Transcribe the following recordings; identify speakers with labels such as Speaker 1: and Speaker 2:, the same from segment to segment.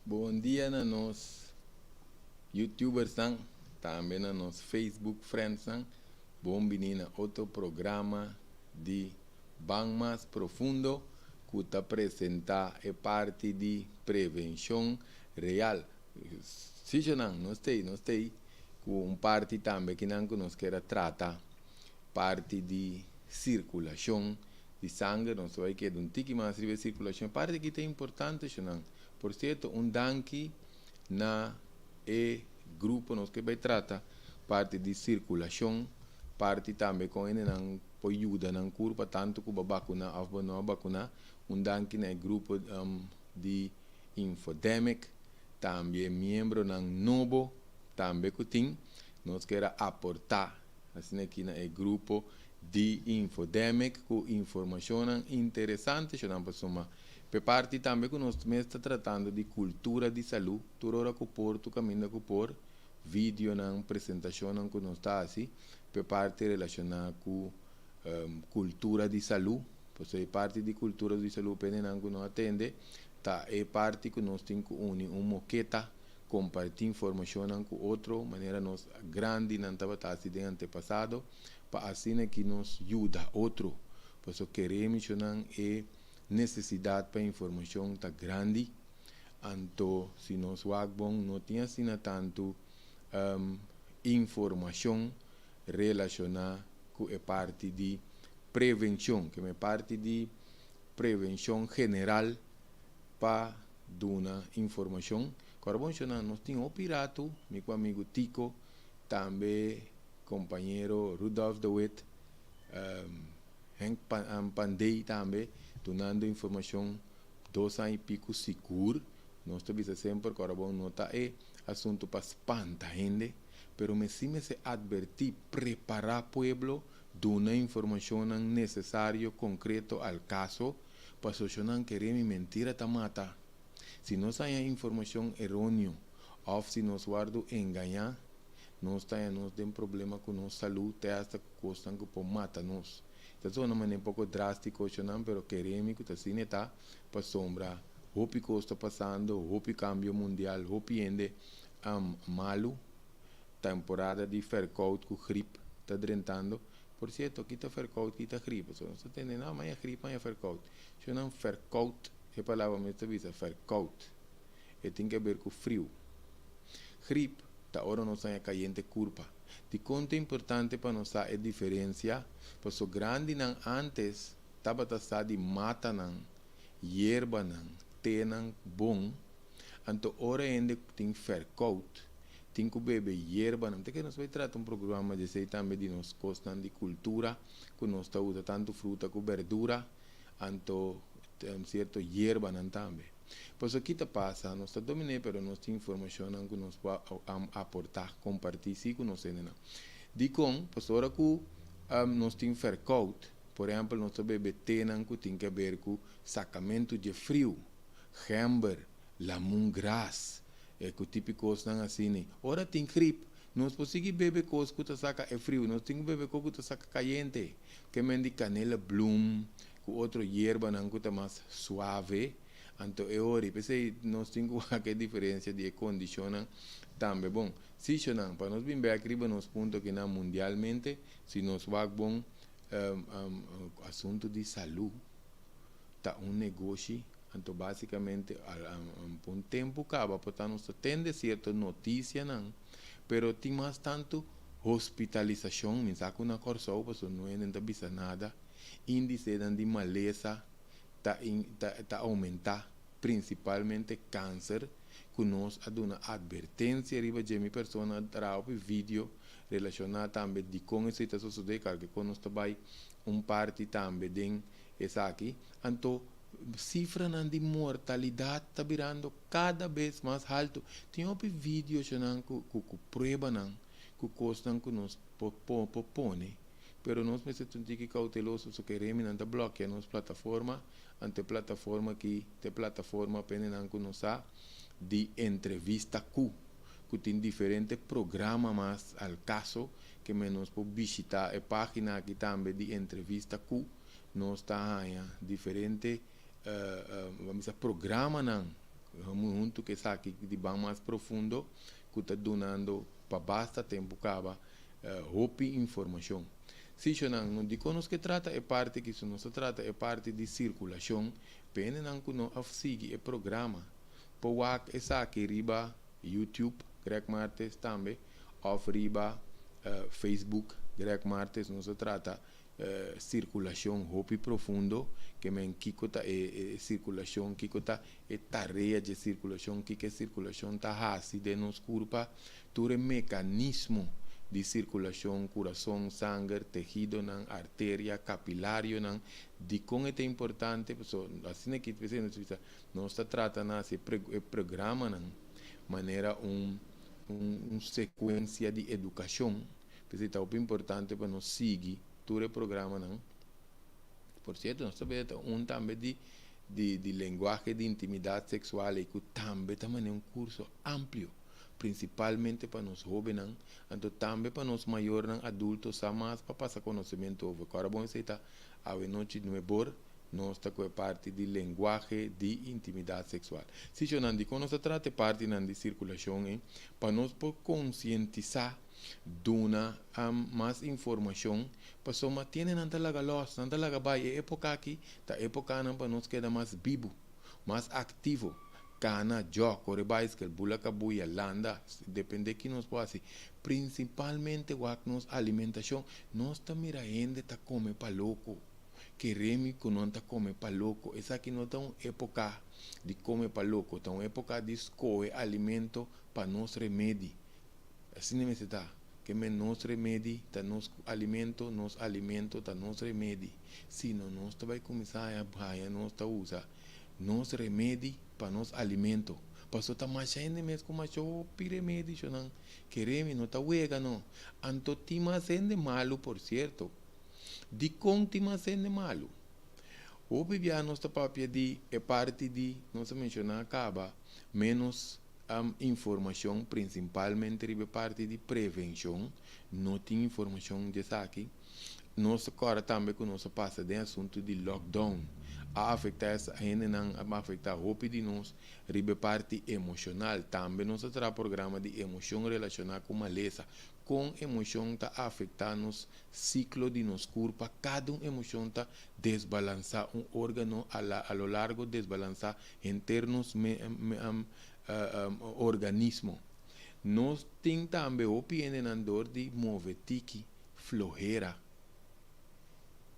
Speaker 1: Bom dia na nos YouTubers também na nos Facebook friends bom menina outro programa de Bang Mais Profundo que está apresentar a parte de prevenção real. Se já não sei, com parte também que não nos quer tratar parte de circulação de sangue, não vai que um tique mais de circulação, parte que é importante, não. Por certo, danke na grupo nos que vai tratar parte de circulação, parte também com ele não pode ajudar na curva tanto que a vacuna ou não vacuna, danke na grupo de infodemic, também membro na novo, também que tem, nós quer aportar assim aqui no grupo de infodemic com informação interessante, não passamos. Per parte também que nós estamos tratando de cultura de saúde, toda que por tu caminho que por vídeo na apresentação que nós está assim, per parte relacionada com cultura de saúde, pois é parte de cultura de saúde pene que nós atende, tá é parte que nós temos que unir moqueta compartir informação com outro maneira nós grande não estava assim de antepassado para assim que nos ajuda outro pois queremos não é necessidade para informação tá grande então se nós bom não tinha assim tanto informação relacionada com a parte de prevenção que é parte de prevenção general para dar informação. Agora, nós temos o Pirato, meu amigo Tico, também companheiro Rudolf de Witt, Henk Pandey também, dando informação 2 anos e pico seguro. Nós estamos sempre, agora, não está assunto para espantar gente, pero me sim se advertir, preparar o pueblo, dar informação necessária, concreto ao caso, para que não queremos mentira tamata. Se nós temos informação errônea, ou se nós guardo enganar, nós temos um problema com nossa saúde, até esta coisa que pode matar nós. Então, é uma maneira um pouco drástica, mas queremos que assim está para sombra. O que está passando, o cambio mundial, o que ende malo, temporada de fercout com gripe, está drentando. Por certo, aqui está fercout, aqui está gripe. Não está entendendo, não, mas é gripe, mas é fercout. Se não fercout, a palavra me está fercout. E tem a ver com frio. Gripe, da hora não sai caliente curva. De quanto é importante para nós a diferença, porque o grande não antes estava de mata não, hierba não, te não bom, então hora ainda tem fercout, tem que beber hierba não. Tem que nós vai tratar programa de sei também de nós gostam de cultura, que nós está usando tanto fruta como verdura, então certo hierba não também. Pois aqui está passa, nós está dominando, mas nós temos informação que nós pode aportar, compartilhar sim com nós ainda. De com, pois agora que nós temos fercout, por exemplo, nós bebemos te que tem que ver com sacamento de frio, gember, lemongrass, que típico não assim. Ora tem gripe, nós podemos beber coisas que saca é frio, nós temos que beber coisas que saca caliente, que mendi canela bloom, com outro hierba não que está mais suave. Então, é hora, pensei, nós temos que diferença de condição também. Bom, se não, para nós bem aqui, nos pontos que não mundialmente, se nós vamos bom, assunto de saúde, tá negócio, então, basicamente, um tempo acaba, portanto, nós temos certa notícia, não, pero tem mais tanto hospitalização, me saca uma coisa, não é nem bisa nada, índice de maleza, está aumentar, principalmente câncer, que nós a uma advertência riba de minha pessoa trao vídeo relacionado também de como essa situação sucede, que nós também parte também de essa aqui, então cifra de mortalidade está virando cada vez mais alto. Tem vídeo que prova que costam que nós propõe. Pero nós precisamos ter cauteloso se queremos não bloquear nossa plataforma ante plataforma que apenas que nós de entrevista que tem diferentes programas mas ao caso que nós podemos visitar a página aqui também de entrevista nós está diferentes vamos dizer programa Vamos junto que saque de bem mais profundo, que está donando para basta tempo caba hopi informação. Se não de conosco que trata é parte que isso não se trata é parte de circulação, pena não que não afsigue é programa. Powak é saque riba YouTube, Greg Martes também, of riba Facebook, Greg Martes não se trata circulação hopi profundo, que men kikota circulação, kikota tarefa de circulação, que circulação tá hasi de nos curpa, todo mecanismo de circulação, coração, sangue, tejido, nan, artéria, capilário, nan, de como é importante, assim que nós está tratando esse programa, nan, maneira sequência de educação, porque é muito importante para nós seguir todo o programa, nan. Por certo, nós sabemos também de linguagem de intimidade sexual, e que também é um curso amplo, principalmente para os jovens, então também para os maiores adultos, mais para passar conhecimento. Agora, bom, você está a noite no ebor, nós está com a parte de linguagem de intimidade sexual. Se eu não digo, nós trata parte de circulação, para nós conscientizar, dona mais informação, para só tiene não talaga los, não talaga vai, é época aqui, tá época não para nós queda mais vivo, mais ativo. Cana, jo, corre bicycle, bula cabuia, landa, depende que nos pode, principalmente com nos alimentação, nós também a gente tá come pa louco, queremos que não tá come pa louco, essa aqui não tá uma época de come pa louco, tá uma época de escolher alimento para nos remédio, assim não está, que nos remédio, tá nos alimento, tá nos remédio, se não nós vai começar a baia, nós tá usa, nos remédio para nos alimento. Passou tá mais gente mesmo como achou remédio, não queremos, não tá uega não. Anto tima sendo malo, por certo. De contima sendo malo. O bebia nossa papia de é parte de, não se mencionar acaba, menos informação, principalmente de parte de prevenção, não tem informação de aqui. Nós agora também que nós passa de assunto de lockdown, a afetar essa gente não a afetar a roupa de nós, ribe parte emocional, também nós terá programa de emoção relacionada com maleza, com emoção está afetando nos ciclo de nos corpo, cada emoção está desbalançar órgano a lo largo desbalançar internos organismo. Nós tem também o dor de movetique, flojera.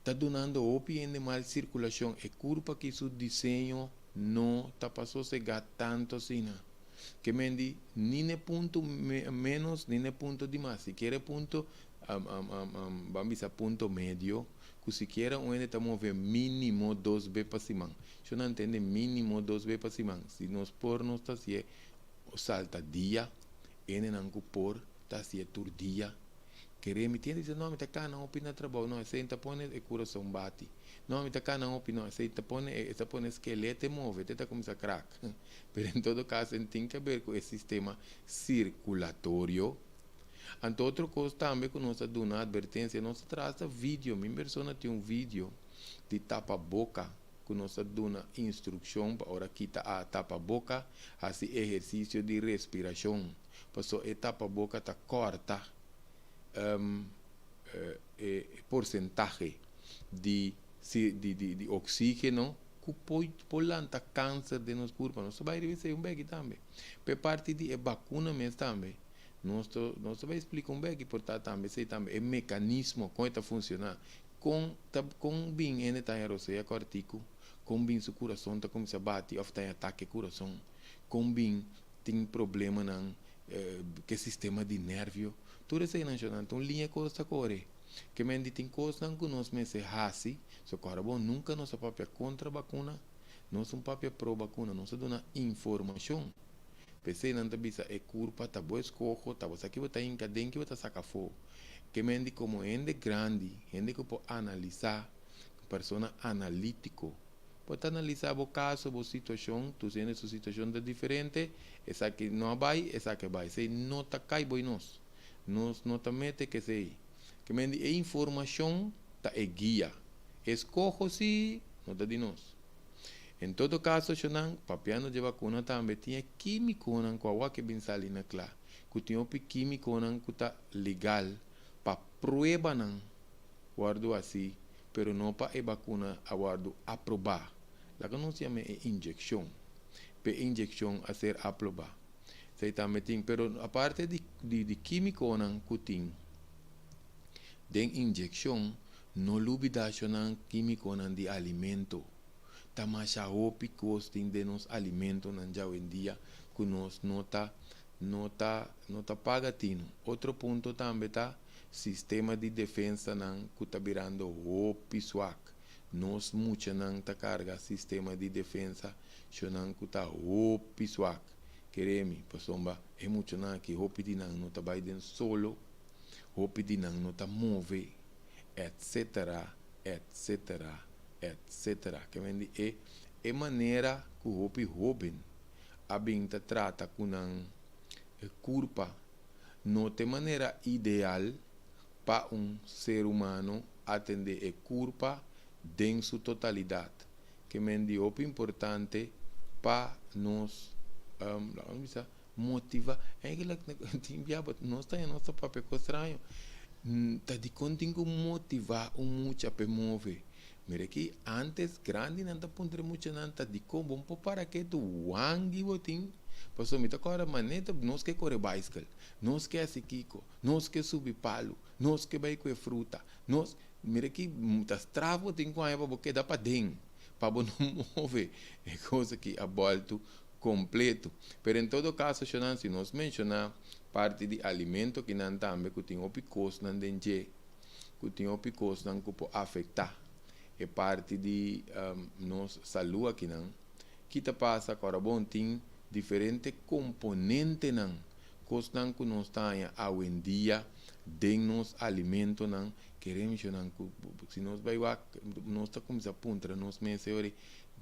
Speaker 1: Está donando opinião de mal circulação. É culpa que seu desenho não está passando a chegar tanto assim. Que mendi, nem ponto menos, nem ponto de mais. Se quer ponto, vamos a ponto médio, que se quer onde está mover mínimo 2 vezes para cima. Se não entende mínimo 2 vezes para cima. Se nós por nós está se salta dia, ele não por está se tur dia. Querer me entende dizer não me tá cá não opina trabalho não esse tá põe é coração bate não me tá cá não opina esse tá põe esqueleto move tá começa a crack mas em todo caso tem que ver com esse sistema circulatório. Então outra coisa também que nós damos advertência nós traz vídeo minha pessoa tem vídeo de tapa boca que nós damos instrução para hora quita a tapa boca assim exercício de respiração passou etapa boca tá corta porcentaje de oxígeno que pode lançar câncer de nos corpos. Nós vai revisar um também. Por parte de vacuna mesmo também. Nós vai explicar um pouco portanto também sei também o mecanismo como está funcionando. Com bem ele está em roceia cortico, com bem seu coração está começando a bater, ou está em ataque coração, com bem tem problema não que sistema de nervio. Tudo isso aí não é então linha coisa corre que me tem coisa não que nós me se hasi so cara bom nunca nossa papel contra vacuna nós um papel pro vacuna nós dona informação pensei não bisa é culpa tá boa escojo tá você aqui botar em cadeia que botar saca fogo que me ende como ende grande ende que pode analisar persona analítico pode analisar o caso a situação tu tens sua situação de diferente essa que não vai essa que vai se não tá cai boi nós não te mete que sei que me diz informação tá é guia escojo se não tá de nós Em todo caso, xanang, papiano de vacuna também tinha químico nan com a que bem salina claro. Que tinha químico nan que tá legal para prueba nan guardo assim, pero não para a vacuna aguardo aprovar. La que não se chama injeção. Para injeção a ser aprovada. Sei também tem, pero a parte de químico nan que tem, de injeção, não lubidação nan químico nan de alimento. Tamasha hopi costing de nos alimentos nan já em dia que nos nota pagatino. Outro ponto também tá sistema de defesa nan que tá virando hopi swak. Nos mucha nan ta carga sistema de defesa chonan que tá hopi swak. Queremi, pasomba, é muito nan que hopi di nan não tá baiden solo, hopi di nan não tá move, etc, etc, etc. Que vende é maneira que o hopi robin abinta trata com nan culpa não tem maneira ideal para ser humano atender a culpa em sua totalidade. Que vende hopi importante para nos motivar. Eigenlijk nós temos nosso papel estranho. Tá de contigo motivar muito a mover. Mira que antes grande não tá pondo muito nada de como bom para que tu wangi botin. Passou me tá agora maneta nós que corre bicycle, nós que assim kiko, nós que subir palo, nós que vai com fruta, nós mira que muitas travas tem com a eva porque dá para dentro, para não mover. É coisa que a volta completo. Pero em todo caso, se nós mencionar parte de alimento que não também que tem opicos não dengue, que tem opicos não que pode afetar é parte de nossa saúde aqui não. Que te passa agora bom tem diferentes componentes não, coisas não que nós temos hoje em dia de nos alimentos não queremos não se nós vai lá nós está começando a apontar nós meses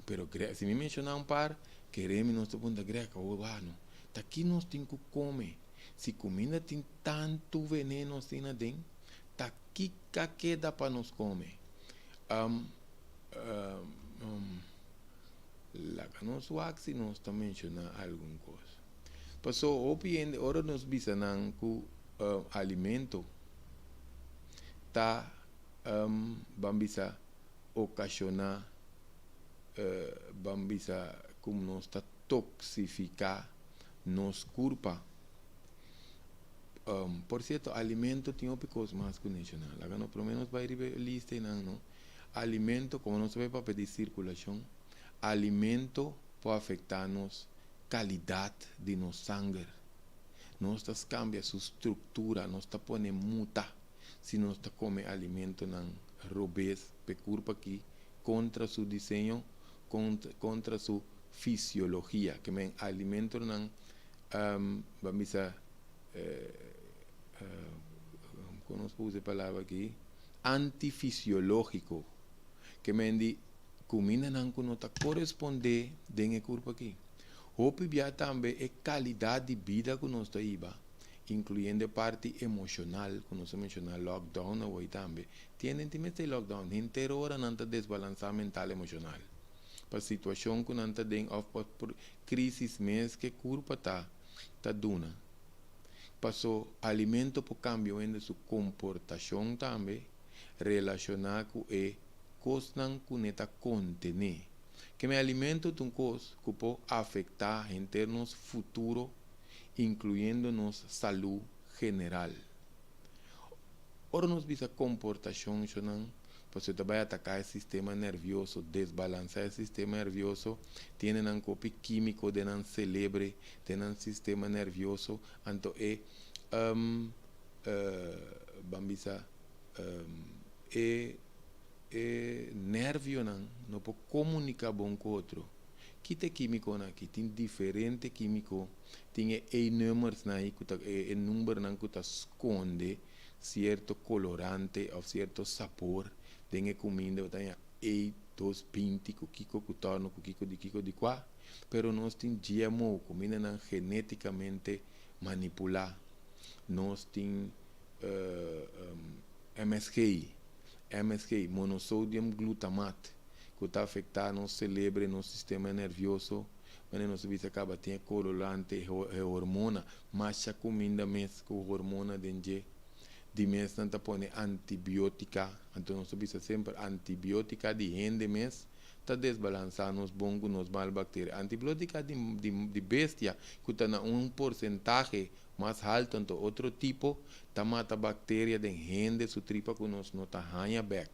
Speaker 1: pero se me mencionar um par queremos nós ponta greca ou ano tá aqui nós tem que comer se comida tem tanto veneno assim na dentro tá aqui que dá para nós comer lá que nós waxi nós também mencionar alguma coisa passou opiende ora nós bisa nang ku alimento tá bambisa ocasionar bambisa como nós está toxificar nos culpa por certo alimento tem opicos mais condicional lá no pelo menos vai lista não alimento como não se vai para pedir circulação alimento pode afetar-nos qualidade de nosso sangue nós cambia sua estrutura nós está pondo muta se nós está come alimento não robês pe culpa aqui contra seu desenho contra sua fisiologia que men alimento não vamos a conozco essa palavra aqui antifisiológico que men di comida não que não está corresponde dengue culpa aqui hope bia também é qualidade de vida que nós está iba incluindo parte emocional que nós mencionar lockdown ou também tienen timete lockdown inteiro hora não está desbalançar mental emocional para situação que não está dentro of por crisis mês que culpa tá duna passou alimento por cambio em sua comportação também relacionado com coisas que neta contener que me alimento de coisa que pode afetar em termos futuro incluindo nossa saúde general ora nos visa comportação você vai atacar o sistema nervioso desbalancear o sistema nervioso tiene um copy químico de um célebre tem um sistema nervioso então bambisa nervio não pode comunicar bom com outro que tem químico aqui tem diferente químico tem números aí que número não que esconde certo colorante ou certo sabor tem comida tem dos pinti kiko kutorno kiko de qua pero nós tem GMO comida não geneticamente manipular nós tem MSG monossodium glutamate que está afetando nosso cérebro, nosso sistema nervioso, mas nós vimos acaba tem colorante, hormona, mas a comida mesmo com hormona dentro de mês não está põe antibiótica, então nós vimos sempre antibiótica de rende mês, está desbalançando nos bons, nos mal bactérias. Antibiótica de bestia, que está em porcentagem mais alto, então outro tipo, está mata bactéria de rende, su tripa que nós não está ranha back.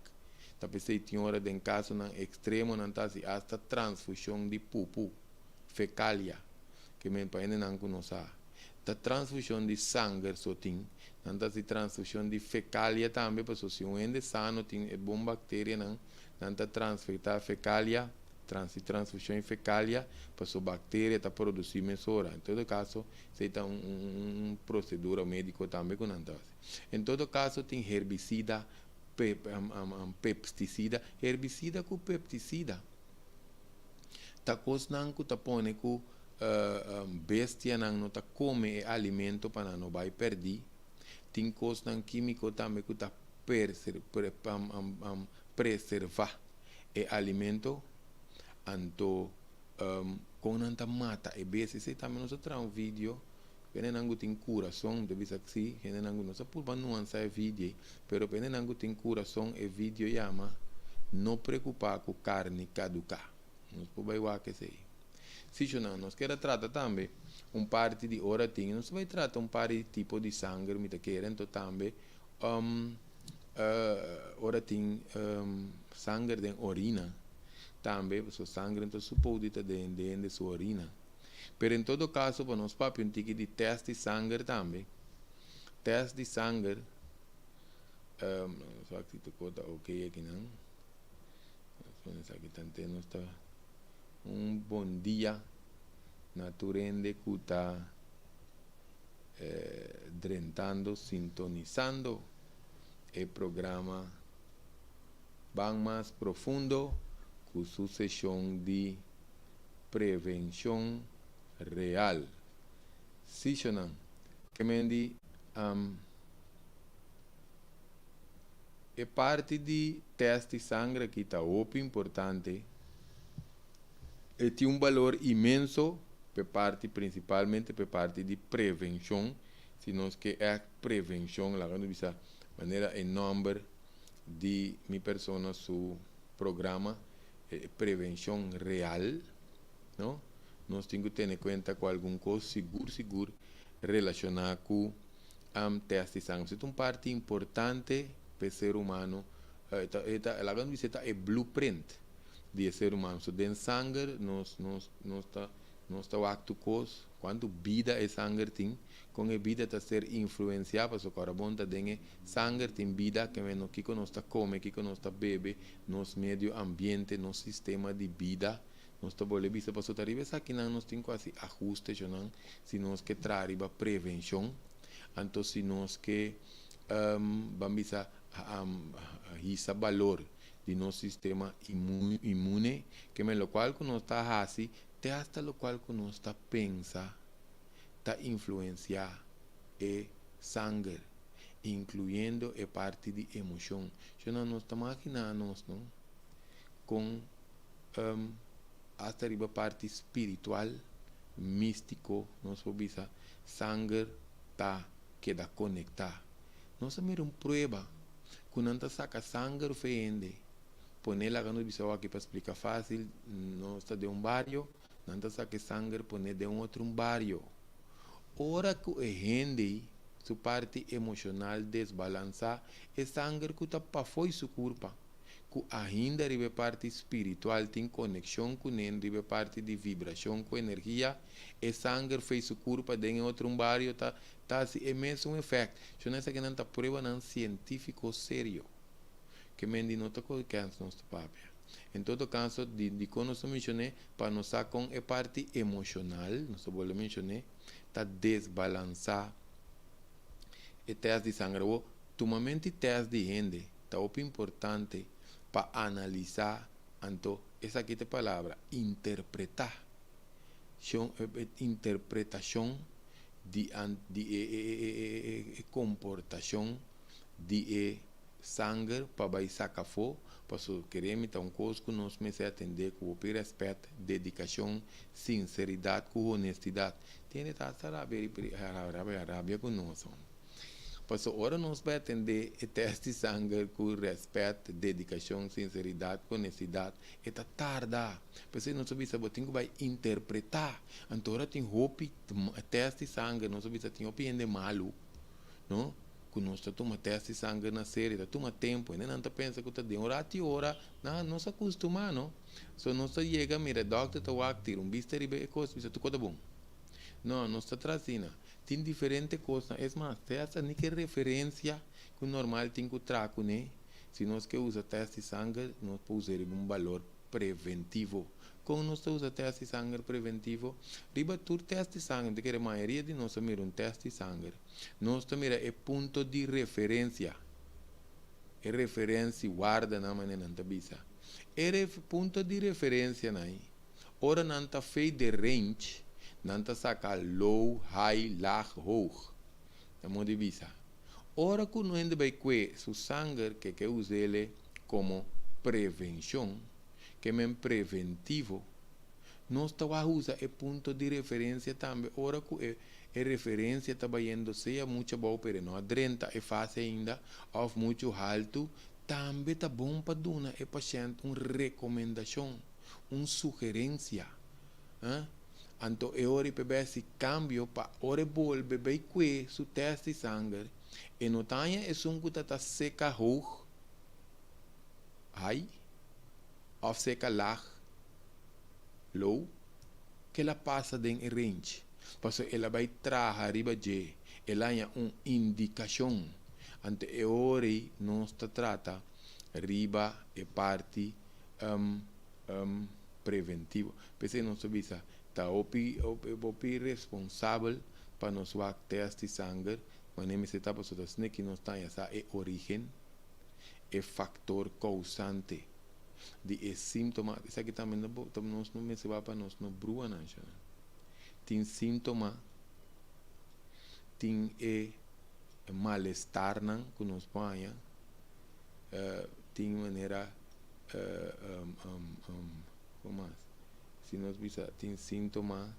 Speaker 1: Está pensando que hora de caso no extremo, não está assim, hasta transfusão de pupu, fecalia, que me parece não conhece. Da transfusão de sangue só tem, não está transfusão de fecalia também, porque se um ende sano tem é bom bactéria, não está transferida fecalia, transfusão de fecalia, para a bactéria está produzindo mesora. Em todo caso, se está procedura médico também que não está. Em todo caso, tem herbicida, pesticida, herbicida com pesticida. Tá coisa que tá põe que bestia não tá come alimento para não vai perder. Tem coisa químico também que tá preservar o alimento. Então, quando não tá mata e bestia, se também nós traz um vídeo, quando não tem coração, deve ser assim, quando não se pode nuançar o vídeo, pero quando não tem coração, o vídeo chama não preocupar com carne caducar. Nós podemos que sei. Se nós queremos tratar também parte de oratinho, nós vamos tratar parte de tipo de sangue, me querem então também oratinho sangue de urina, também o sangue então supõe que de sua urina. Pero em todo caso, para nós papi um tique de teste de sangue também. Teste de sangue, só que tu conta ok aqui não. Vamos aqui tanto não está. Bom dia naturende que está drentando, sintonizando o programa bem mais profundo com sua sessão de prevenção real. Sim, não? Que me diz é parte de teste de sangue que está muito importante. E tem valor imenso, principalmente por parte de prevenção, se nós que é prevenção, lá quando bisa maneira enorme de minha pessoa su programa prevenção real, não? Nós temos que ter em conta com algum coisa seguro relacionado com teste de sangue. É uma parte importante para o ser humano. Lá quando bisa é blueprint de ser humano. So, den sangue, nós está acto cos, quanto vida é sangue tem, com a vida está ser influenciada, so carbono está dentro, sangue tem vida, que no que nós está come, que nós está bebe, nos meio ambiente, nos sistema de vida, nós está bole vista, para so arriba aqui nós tem quase ajuste, se nós que trariba prevenção, então se nós que vamos a valor de nosso sistema imune, que é o qual que nós está assim, até hasta o qual que nós está pensa, está influenciar o sangue, incluindo a parte de emoção. Então nós estamos imaginando não? Com hasta a parte espiritual, místico, nós podemos sangue está queda conectar. Nós temos uma prova, quando nós saca sangue feende, poner lá quando bisou aqui para explicar fácil, não está de barrio, não está que sangue poner de outro barrio. Ora que o rende, sua parte emocional desbalançar, é sangue que está para fora sua culpa. Que ainda a parte espiritual tem conexão com ele, a parte de vibração com energia, é sangue fez sua culpa de outro barrio, tá assim, é mesmo um efeito. Eu não sei que não está prova não científico sério. Que me não toca que é nosso papel. Em todo caso, de como eu mencionei, para nós com a parte emocional, nós vou mencionar, está desbalançar o teste de sangue. Tomamente teste de rende, está muito importante para analisar, então, essa aqui é a palavra, interpretação de comportação de sangue para vai sacar fora Posso querer me um coisa que nós comecei a atender com respeito, dedicação, sinceridade, com honestidade. Tem de estar a rabia com nós. Posso agora nós vai atender e teste sangue com respeito, dedicação, sinceridade, honestidade. E tá tarda. Porque nós sabemos que vai interpretar. Então agora tem roupa, teste sangue, nós sabemos que tem roupa ainda malo, não? Quando nós tomamos teste de sangue na série, toma tempo, né? Não pensa que está de hora a hora, não se acostuma, não? Se nós chega, mira, doctor está aqui, visto e coisa, isso tudo bom. Não, nós está trazendo. Tem diferentes coisas, é mais, essa nem que referência que o normal tem que trago, né? Se nós que usa teste de sangue, nós podemos usar um valor preventivo. Quando nós usa teste de sangue preventivo, riba tudo teste de sangue, que a maioria de nós mira um teste de sangue. Nós mira é ponto de referência. É referência guarda na maneira não bisa. É ponto de referência naí. Ora não tá feito de range, não tá sacar low, high, lag, hoog. Na modo de bisa. Ora que não ende bem que o sangue que usa ele como prevenção, que é preventivo, nós estamos usando o ponto de referência também. Ora que a referência está indo seja muito boa, mas não adrenta é fácil ainda, ou muito alto, também está bom para dar ao paciente uma recomendação, uma sugerência. Então, é hora de esse cambio para hora volver bem que o teste de sangue. E não tem é um que está seca hoog, high, ou seca lag, low, que ela passa em range. Porque ela vai trazer arriba de, ela é uma indicação. Ante é hora nós trata riba e parte preventivo. Porque nós sabemos está o responsável para nós fazer teste de sangue, mas nem se está passando que nós está essa é origem, é factor causante de sintoma. Isso aqui também nós não me se vai para nós não brua não. Tem sintoma, tem mal-estar que nós põe, tem maneira como mais? Se nós visa tem sintoma,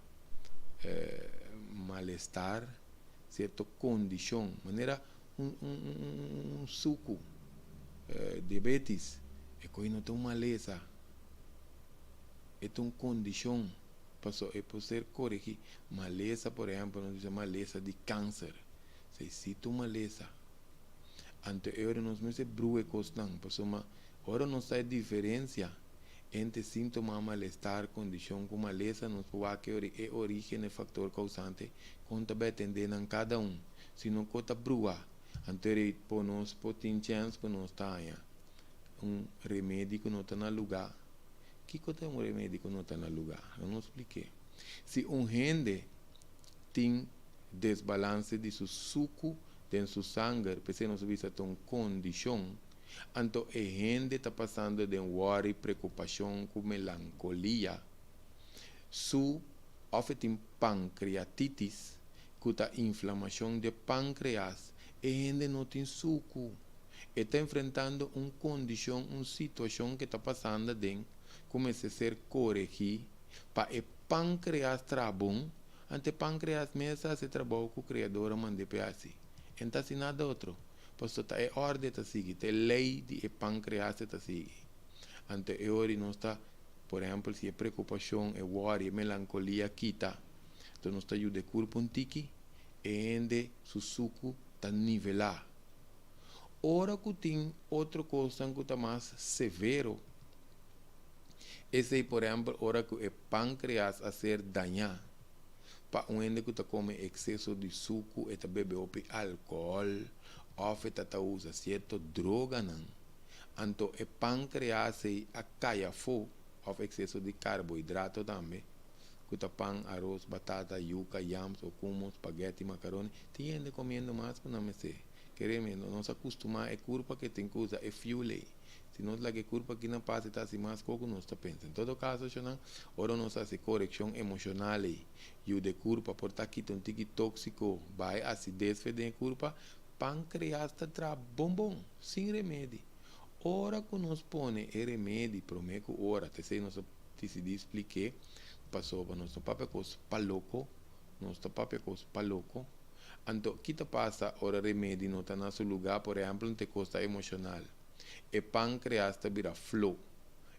Speaker 1: mal-estar, certa condição, maneira um suco, diabetes, é que não tem maleza, é uma condição, é por ser corrigir, maleza, por exemplo, nós dizemos maleza de câncer, se cita maleza, ante agora nós não se brua costan, agora não sai diferença entre sintoma, mal-estar, condição com maleza, nós podemos que é origem e factor causante, quando vai atender em cada um. Se não conta brua, anterior por nós, por ter chance que nós tenha remédio que não está no lugar. Que é remédio que não está no lugar? Eu não expliquei. Se gente tem desbalance de seu suco, de seu sangue, porque nós visa ter uma condição, então, a gente está passando de worry, preocupação, com melancolia. Su tem pancreatites, que está inflamação de pâncreas, a gente não tem suco. Está enfrentando uma condição, uma situação que está passando de começa a ser corrigir para o pâncreas trabalhar bom, ante pâncreas mesmo se trabalha com o criador mande assim. Então, assim nada outro. Posto tá é ordem tá seguir, é lei de pâncreas tá seguir. Ante é hora não está, por exemplo, se é preocupação, é worry, melancolia quita, então não está ajuda corpo um tiki, e ende su suco tá nivelar. Ora que tem outra coisa que está mais severo, esse por exemplo, ora que o pâncreas a ser danhado, para um ende que está come excesso de suco, e tá bebe álcool, ou está usa certa droga não. Então o pâncreas a caia fo, ou excesso de carboidrato também, que tá pão, arroz, batata, yuca, yams, ou como, espaguete, macaroni, tem gente comendo mais para não me ser. Queremos, não se acostumar, é culpa que tem que usar, é fuel. Se não é culpa que não passa, está assim mais coco, não está pensando. Em todo caso, ora não se faz correção emocional, e o de culpa, por estar aqui, um tique tóxico, vai acidez, fede culpa, pâncreas está bom, sem remédio. ora que nós põe é remédio, prometo ora, te sei nós decidi expliquei, passou para nosso papel cos paloco, nosso papel cos paloco. Então, que te passa ora remédio não está no seu lugar, por exemplo, não te custa emocional. E pâncreas te vira flow,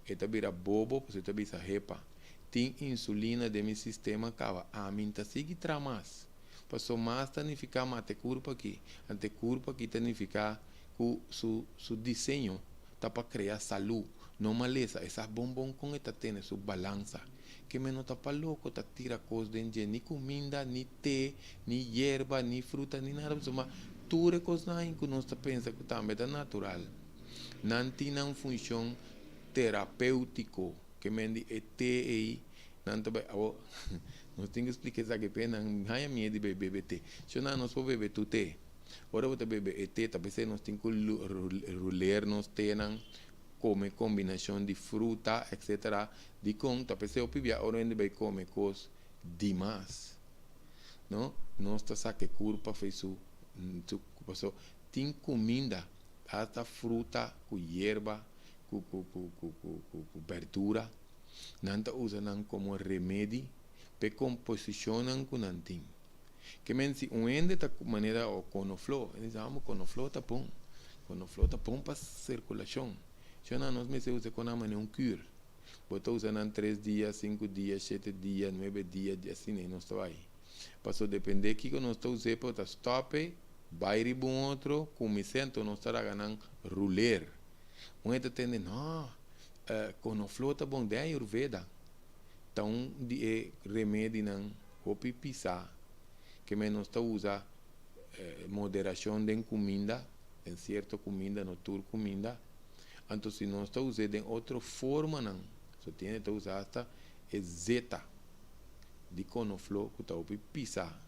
Speaker 1: e te vira bobo, você te vira repa. Tem insulina de meu sistema cava, a mim tá sigue tramas. Passou mais tanificar mate curva aqui, ante curva aqui tanificar com su desenho, tá para criar saúde. Não maleza, essa bombom com esta tem sua balança. Que me não tá para louco, tá tira coisa de ni comida, ni té, ni erva, ni fruta, ni nada. Mas tudo é coisa que nós pensa que também é natural. Não tem uma função terapêutico que me diz té não também nós temos que explicar isso aqui pena não é minha de beber té se não nós podemos beber tu té ora você beber té talvez nós temos que rolar nós té não comer combinação de fruta etc de com talvez eu pibia ora ainda vai comer coisas demais não nós tá saque curva fez su passou tem comida hasta fruta com erva com verdura nanta usa nan como remédio pe composicionan com nantin que men si ende ta maneira o conoflo eles amam conoflo ta pon para circulação se não nós me se usa com a maneira cure bota usa nan 3 dias 5 dias 7 dias 9 dias assim nem nós tá aí passou depender que nós tá usando para stop vai ribo outro como sento nós tá ganhando ruler muito tende não conoflo tá bom de Ayurveda então de remédio não hopi pisar que menos tá usa moderação de comida em certa comida no tur comida então se nós tá usando de outra forma não só tem que usar hasta zeta de conoflo que tá hopi pisar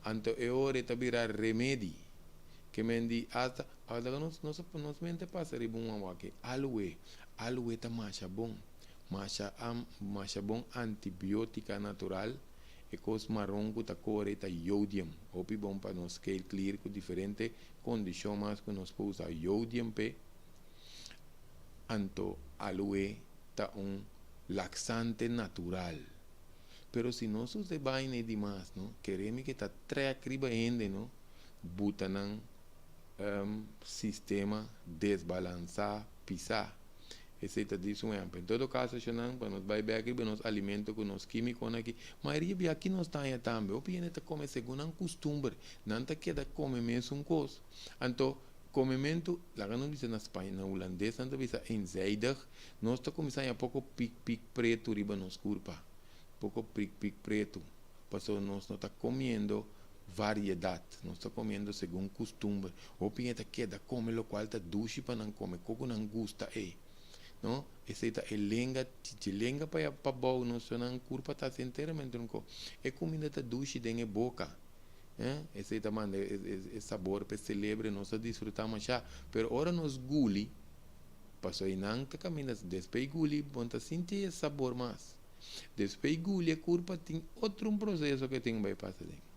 Speaker 1: então é hora de virar remédio que me di hasta nos mente passa ribun aqui aloe tá macha bom antibiótica natural e cos marrom que tá cor tá iodium opi bom para nos scale clear com diferente condição mas que nos pode usar iodium pe anto aloe tá laxante natural pero si nós usa vaina demais não queremos que tá triba ende não butanan sistema desbalançar pisar esse tá disso em todo caso não para nós vai ver aqui nos alimentos com nos químicos aqui mas aqui nós tá aí também o piene tá come segundo um costume não tá queda come mesmo coisa então comimento lá não diz na Espanha na holandesa não diz eenzijdig nós tá começando a pouco pic preto riba nos curva pouco pic preto passou nós não tá comendo variedade, não está comendo segundo costume. O pineta queda come lo qual tá duche para não comer, coco não gusta não? Esse tá lenga, lenga para bom, não só não curva tá inteiramente não co. É comida tá duche dentro boca, esse tá manda é sabor para celebrar nós desfrutamos já, pero ora nos guli, passou aí não tá caminhando depois guli, bom tá sentir esse sabor mais. Depois guli a curva tem outro processo que tem vai passar dentro.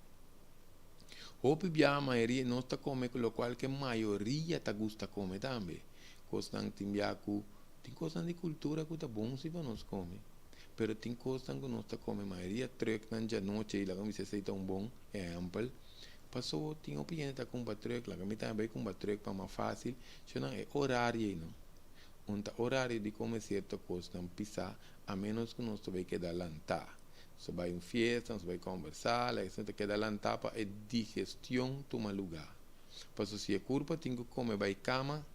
Speaker 1: Hope a maioria não está comendo, lo qual que a maioria está gusta comer também. Coisas tem coisas de cultura que tá bom se para nós comer. Pero tem coisas que nós está comendo, a maioria truck na noite e lá como se tão bom, exemplo. Passou, tem opinião tá com truck, lá como também com truck para mais fácil, se não é horário não. Horário de comer certa coisa não pisar, a menos que nós também queda lantar. Você vai em festa, você vai conversar, você tem que dar a tapa e digestão toma lugar. Para se a curva tem que comer vai cama,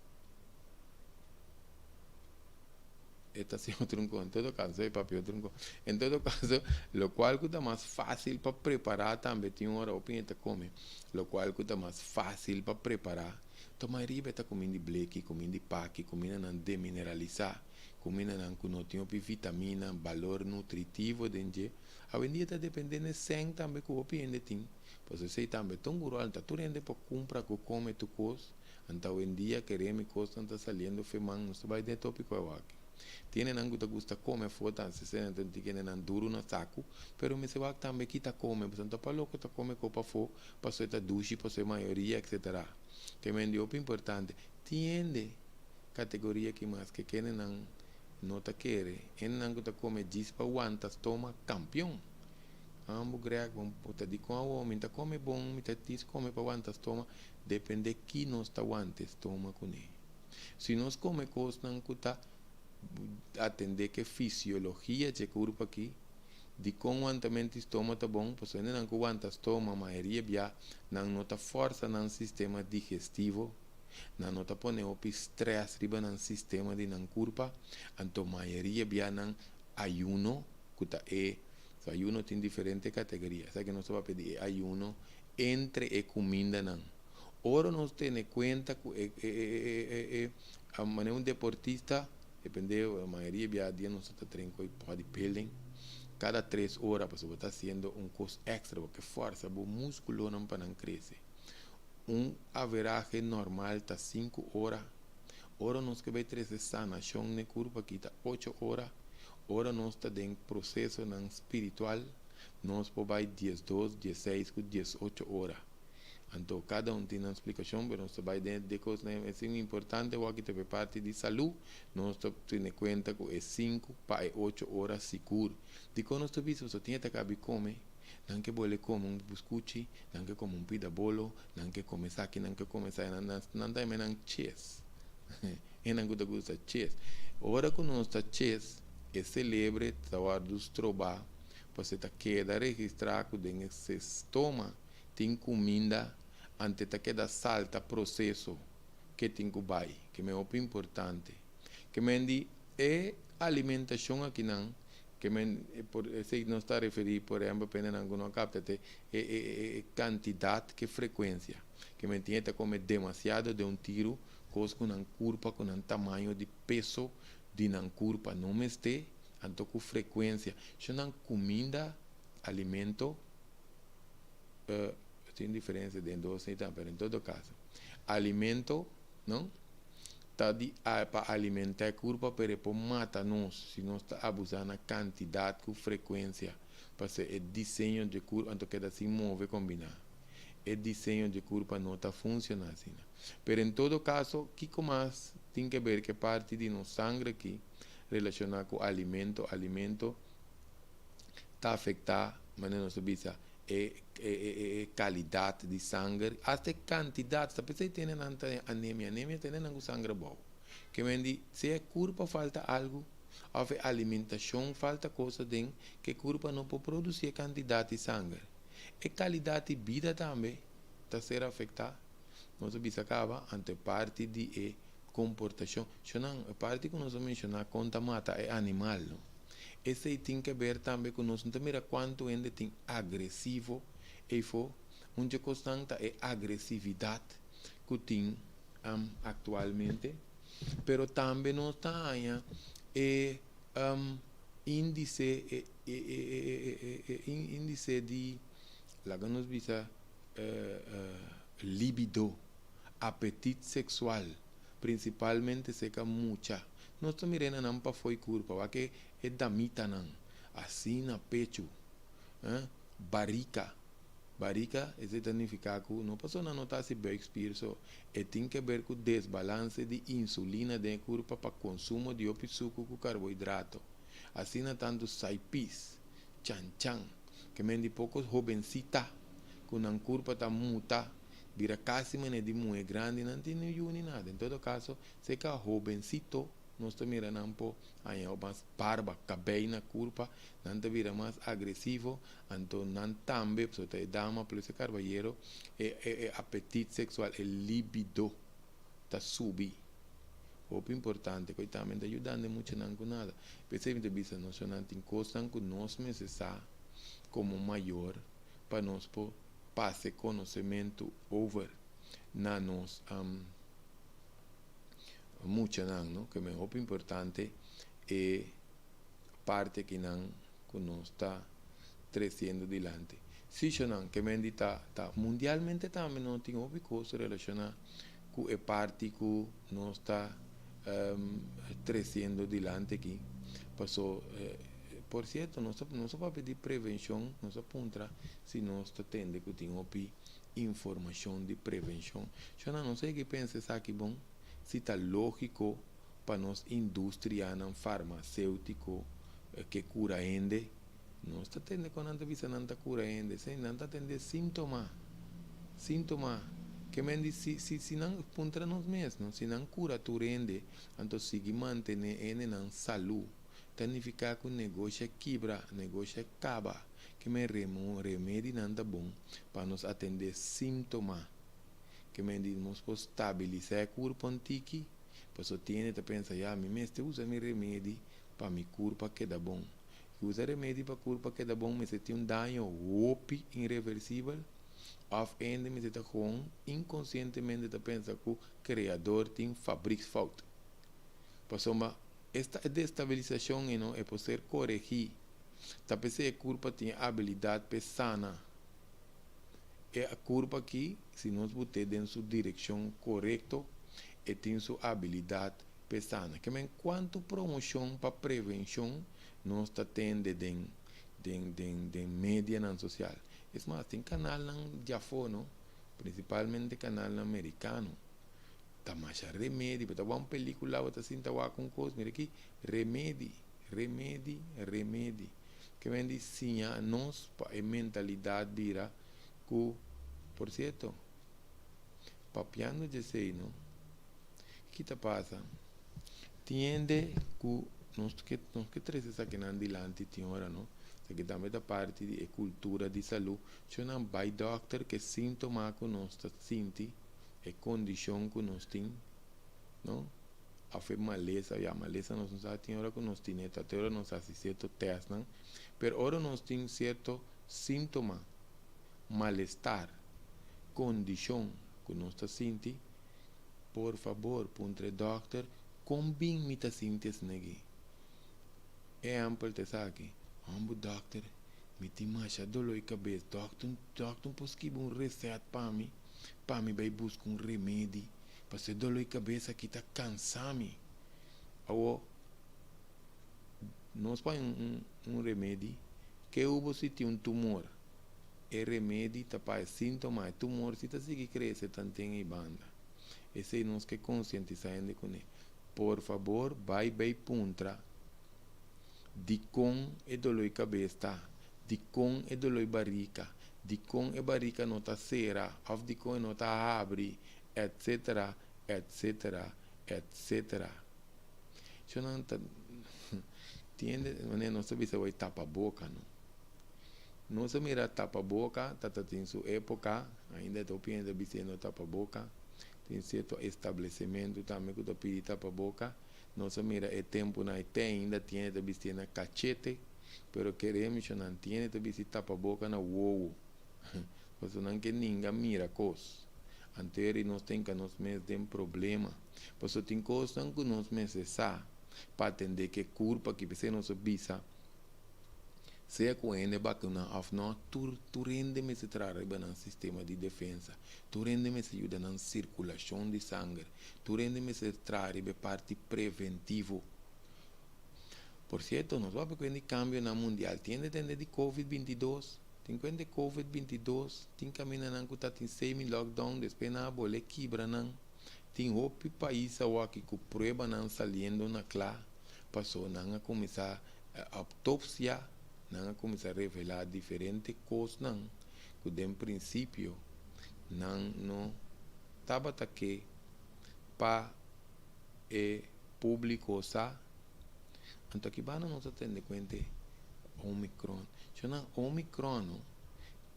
Speaker 1: está sendo trunco, em todo caso, é papel trunco. Em todo caso, o qual que está mais fácil para preparar também, tem uma hora opinião de comer, o qual que está mais fácil para preparar. Então, a maioria está comendo bleque, comendo paque, comendo não demineralizar, comendo não que não tem vitamina, valor nutritivo dentro. A vendia está dependendo de 100 também que o opinião tem. Pois você também tão rural, tá tudo indo para comprar, que come tu coisa. Então, hoje em dia, queremos coisas está saindo femang, não se vai de tópico aqui. Tiene nangu ta gusta come foto, se sente tiene nan duro no saco, pero me se va também que tá come, portanto para louco tá come copa fo, passou tá duche, passou maioria, etc. Que me dio importante, tiende categoria que mais que quem não tá querer, não tá come dispa aguantas toma campeão. Ambo greg bom puta di com a homem tá come bom, me tá dis come para aguantas toma, depende que nós tá aguantes toma com ele. Se nós come coisas não tá atender que fisiologia de corpo aqui, de com aguantamento estômago tá bom, pois ainda não aguanta estômago, a maioria já não nota força no sistema digestivo, não nota põe o estresse riba no sistema de não corpo, então a maioria já não ayuno, que tá so, ayuno tem diferentes categorias, sabe que nós vamos pedir ayuno entre e comida não. Ora nós temos conta que a maneira um deportista, depende, a maioria já dia nós está treinando e pode peling. Cada 3 horas você está fazendo coisa extra, porque força, o músculo não para não crescer. Average normal está 5 horas. Ora nós que vai trazer sanação no corpo aqui está 8 horas. Ora nós está em processo não espiritual, nós podemos 12, 16, 18 horas. Então cada tem uma explicação, mas nós vai dentro de coisas é importante, o que tem parte de saúde, nós temos conta que é 5 para 8 horas seguro. De quando nós vimos, você tinha que comer, não que boleh comer biscuit, não que comer pida bolo, não que comer saki, não que comer sai, não dá mais cheese. E não gosta cheese. Ora que nós está cheese, é celebre, tawar dos trobar, você tá queda registrado dentro esse estômago, tem comida, ante tá queda salta processo que tem que vai, que é muito importante. Que me é alimentação aqui não, que me se não está referido, por exemplo, pena não capta quantidade que frequência, que me tinha que comer demasiado de tiro, coisa com uma curva com um tamanho de peso de uma curva não me este, então com frequência, se não comida, alimento, tem diferença de doce e tal, mas em todo caso, alimento, não? Tá para alimentar a curva, para depois matar nós, se nós está abusando da quantidade com frequência, para ser o desenho de curva, então que assim move combinar. O desenho de curva não está funcionando assim. Mas em todo caso, o que mais tem que ver que parte de nosso sangue aqui, relacionado com alimento está afetado, mas não se visa qualidade de sangue, até quantidade, se você tem anemia tem sangue bom. Que vem se a curva falta algo, a alimentação falta coisa dentro, que a curva não pode produzir quantidade de sangue. E qualidade de vida também está sendo afetada. Nós visa acaba ante parte de comportação. A parte que nós mencionamos conta mata é animal, não? Esse tem que ver também com nós. Então, mira quanto ainda tem agressivo e foi onde constante é agressividade que tem atualmente, pero também não está aí índice de lá que nós visa libido, apetite sexual, principalmente seca mucha. Nós estamos mirando não para foi curva, porque é da mita não, assim na pecho, barica é significa que não passou na nota se bem expirso, e tem que ver com o desbalance de insulina dentro da curva para consumo de suco com carboidrato, assim na tanto saipis, chan, que me de poucos jovencita, com uma curva está muta, vira quase de muito grande, não tem nem nada. Em todo caso, se que jovencito, nós estamos mirando um pouco, aí mais barba, cabelo na curva, não te vira mais agressivo, então não também, se você dama, por esse carvalheiro, apetite sexual, libido, está subir. O importante, que também está ajudando muito não com nada. Percebe que nós não tem coisa que nós necessitamos como maior, para nós passar conhecimento over na nós. Muito não, que é muito importante é parte que não está crescendo adiante. Se não, que me está mundialmente também não tem outra coisa relacionada com a parte que não está crescendo adiante aqui. Passou, por certo, nós vamos pedir prevenção, nós apontar se nós tendo que ter informação de prevenção. Eu não sei o que pensa aqui bom. se está lógico para nós indústria farmacêutico que cura ainda. Não está tendo quando anda visa não está cura ainda, sem não está tendo sintoma que me diz se não contra nós mesmos, se não cura tu rende, então sigue manter ene não saúde, significa que o negócio quebra, o negócio acaba, que me remédio não está bom para nos atender sintoma, que me diz nós podemos estabilizar o corpo antigo, pois eu tenho que pensar, me mestre usa meu remédio para meu corpo quedar bom. Usa remédio para o corpo quedar bom, mas se tem um dano irreversível, of ainda me está gewoon inconscientemente te pensa que o criador tem fabriksfout. Passou esta destabilização não é por ser corrigir. Tapi se a curva tem habilidade pesana. É a curva que, se nós botar dentro sua direção correta, e tem sua habilidade pesana. Que enquanto promoção para prevenção, nós está tendo de mídia social. Es más, tem canal no Japão, principalmente canal americano. Tá mais remédio, tá uma película, tá assim, tá com coisa, mira aqui, remédio. Que vem de sim, nós, a mentalidade vira, que, por certo, papiando de sei, não? Que tá passa? Tiende que nós que trazemos aqui na dilante, tinha não? Que também da parte de cultura de saúde, se não vai doctor que sintoma que nós sente, é condição que nós tem, não? A fe maleza, a maleza nós não sabe, tem hora que nós tem, até hora nós fazemos certo teste, não? Pero hora nós tem certo sintoma, malestar, condição que nós sente, por favor, puntre doctor, combine me ta sintes negi. É amplo te sabe. Ambo doctor, me tem mais dor de cabeça. Doctor, possible um reset para mim vai buscar um remédio, para ser dor de cabeça que está cansando. Ou nós põe um remédio que você tem um tumor. E remédio tá para sintoma, tumor se está seguir crescer tanto em banda. Esse é nós que conscientizando com ele. Por favor, vai puntra. De com e dolor de cabeça, de com e dolor de barriga, de com e barriga não está cera, ou de com não está abre, etc. Se não está, entende? Não sabe se vai tapar a boca, não? Não se mira tapa a boca, tem sua época, ainda estou pensando dizendo tapa a boca, tem certo estabelecimento também que estou pedindo tapa a boca. Não se mira o tempo na tem ainda tinha de vestir na cachete, pero queremos não tinha de vestir tapa boca na uou, porque não que ninguém mira coisa. Anterior nós tem que nós mesmos tem problema, porque tem coisas que nós mesmos sabe para atender que culpa que você não visa. Se com ele bacana, of não tu rende me se traz no sistema de defesa, tu rende me se ajuda na circulação de sangue, tu rende me se traz parte preventivo. Por certo, nós vamos ver cambio na mundial, tem de COVID-22, tem de COVID-22, tem caminhando que tem semi-lockdown, depois na bolha quebra não, tem outro país aqui que prova não saliendo na clá, passou não começar a autópsia. Não começa a revelar diferentes coisas, não. Que de princípio, não estava aqui para o público, sabe? Então, aqui vai não se atende conta Omicron. Se não, Omicron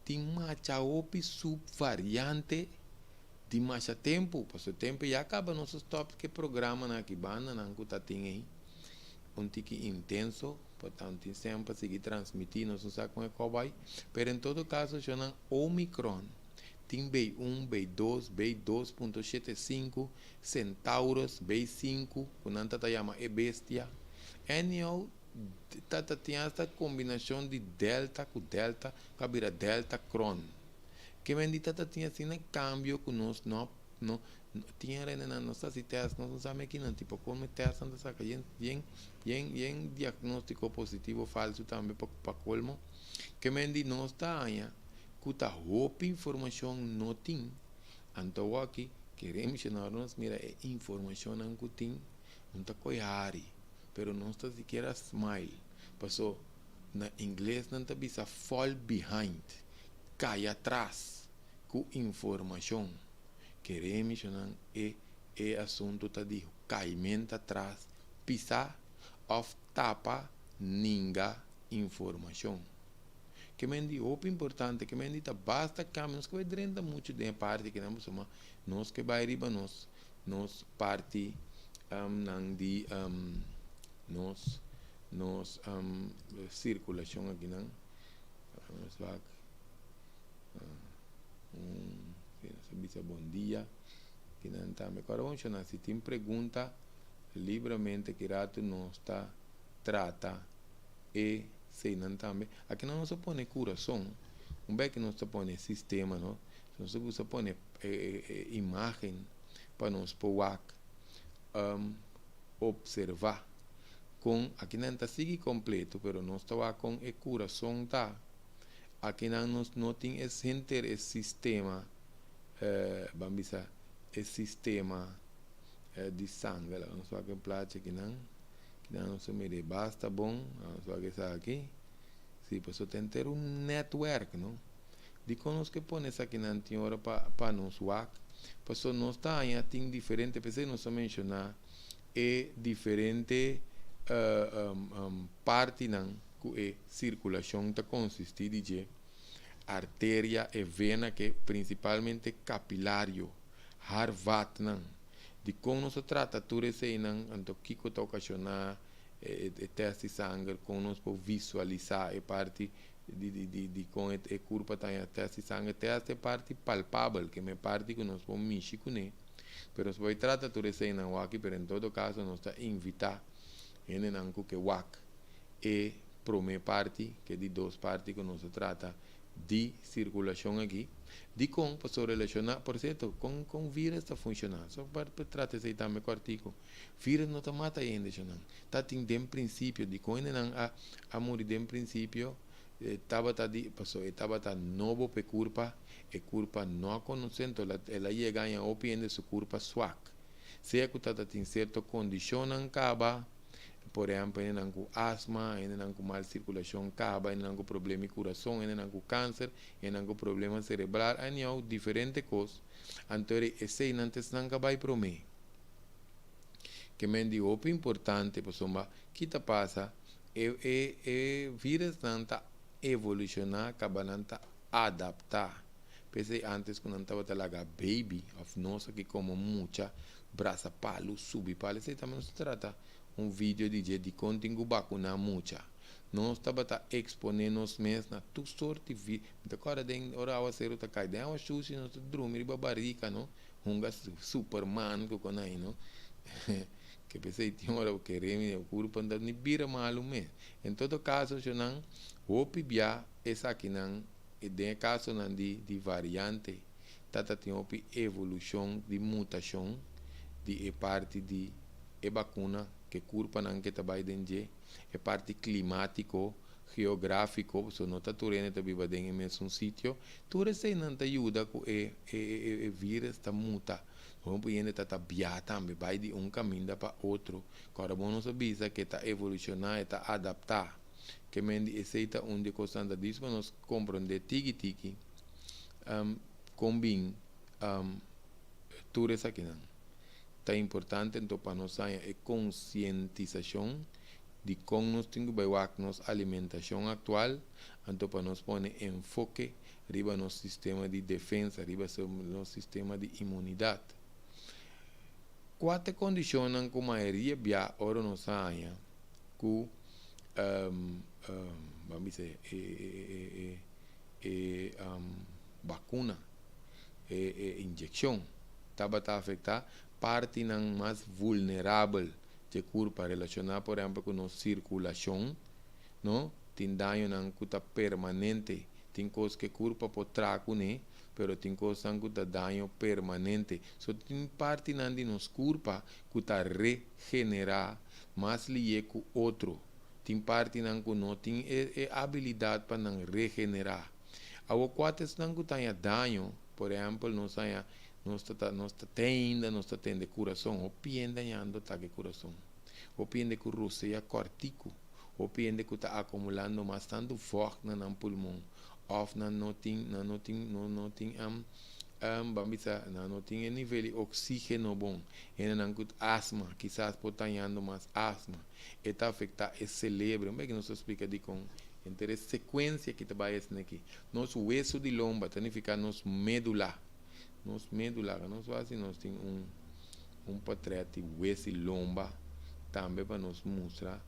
Speaker 1: tem uma subvariante de mais tempo, porque o tempo já acaba nossos tópicos que programa aqui, não que está aí. Um tique intenso, portanto, sempre seguir transmitindo, não sabe como é que vai. Mas em todo caso, chamam Omicron. Tem B1, B2, B2.75, Centauros, B5, que não está chama é bestia. Anyhow, tem esta combinação de Delta com Delta, que vira Delta Cron. Que bendita tinha assim um câmbio que nós não tinha na nossa cidade, nós não sabemos que não, tipo, como teste anda saca, bien diagnóstico positivo falso também para colmo, que mendi nós tá aí, que tá roupa informação não tem, então aqui queremos nós mira informação não que tem não está coiare, pero não está sequer smile, passou na inglês não está bisa fall behind, cai atrás com informação, queremos não é assunto tá de caimento atrás, pisar of tapa ninga informação. Que me diz o importante, que me diz basta caminhos que vai drenda muito de parte que não somos nós que vai riba nós parte não de nós circulação aqui não nós vai sabia bom dia que não tá me agora vamos se tem pergunta livremente que rato nós está trata e sei não também aqui não se põe coração que não se põe sistema não se põe imagem para nós poder observar com aqui não está sigue completo pero nós está com o coração tá aqui não tem esse esse sistema vamos dizer esse sistema de sangue não só que plate aqui não se me basta bom só que está aqui se pessoa tem ter network não de conosco que põe essa aqui na tem hora para nos work pessoa não está aí tem diferente pessoa não só mencionar diferente parte não que circulação está consiste de artéria e vena que principalmente capilário harvat não de como se trata tudo isso aí não então que está ocasionar teste de sangue como nós podemos visualizar a parte de com a curva tem a teste de sangue teste parte palpável que é parte que nós podemos mexer com ele pero se vai tratar tudo isso aí não aqui pero em todo caso nós está invitar ele não que wak e primeira parte que de duas partes que nós trata de circulação aqui de como posso relacionar por certo com vírus está funcionando só para tratar isso aí também com artigo vírus não está mata ainda não está tem de princípio de como não a morrer de princípio estava novo para curva e curva não conhecendo ela ia ganhar opinião de sua curva swak se é que tem certa condição não acaba por exemplo, ele não com asma, ele não com mal circulação caba, ele não com problema de coração, ele não com câncer, ele não com problema cerebral, aí há diferentes coisas. Então, esse não vai para mim. Que me diz o importante, pessoal, que está passa, vírus não está evolucionar, acaba não está adaptar. Pensei antes quando não estava talaga baby, of nossa que como muita, braça palo, sube palo, isso também se trata vídeo de conteúdo vacuna muita. Nós estava exponendo nós mesmos na tudo sorte de vírus. Agora tem hora a ser outra caída, é uma chuva, nós dormir babarica, não? Superman que com aí, não? Que pensei tinha hora que queremos o corpo andar nem vira malo mesmo. Em todo caso, eu não vou pedir essa aqui não e tem caso não de variante, tata tem evolução de mutação de parte de vacuna que curva não que trabalha dentro é parte climático geográfico se não está turendo está viva dentro mesmo sítio tudo isso não te ajuda com vírus está muta vamos poder tá biar também vai de caminho para outro agora vamos saber que está evolucionar está adaptar que mendi aceita onde constante disso nós compreender tiki combin tudo isso aqui não é importante então para nós a conscientização de como nós temos que ver nossa alimentação atual então para nós pôr enfoque riba nosso sistema de defesa riba nosso sistema de imunidade quatro condicionam com a maioria via ora nós saia com vamos dizer vacuna injeção estava a afetar parte não mais vulnerável de curva relacionada, por exemplo, com nossa circulação, não? Tem dano não que está permanente, tem coisas que curva pode trazer, né? Pero tem coisas que está dano permanente. So tem parte não de nossa curva que está regenerar, mas lié com outro. Tem parte não que não tem habilidade para não regenerar. A quatro não que tem dano, por exemplo, não tem nós está tendo coração, o piende ganhando tá que coração, o piende que roceia cortico, o piende que está acumulando mais tanto forte no pulmão, of na não tem bambisa na não tem nível de oxígeno bom, e não tem asma, quizás pode estar mais asma, e está afetando o cérebro, bem que não se explica de com entre a sequência que trabalha aqui, nosso hueso de lomba, significa nosso medula, nós fazemos, nós temos portrait de hueso e lomba, também para nos mostrar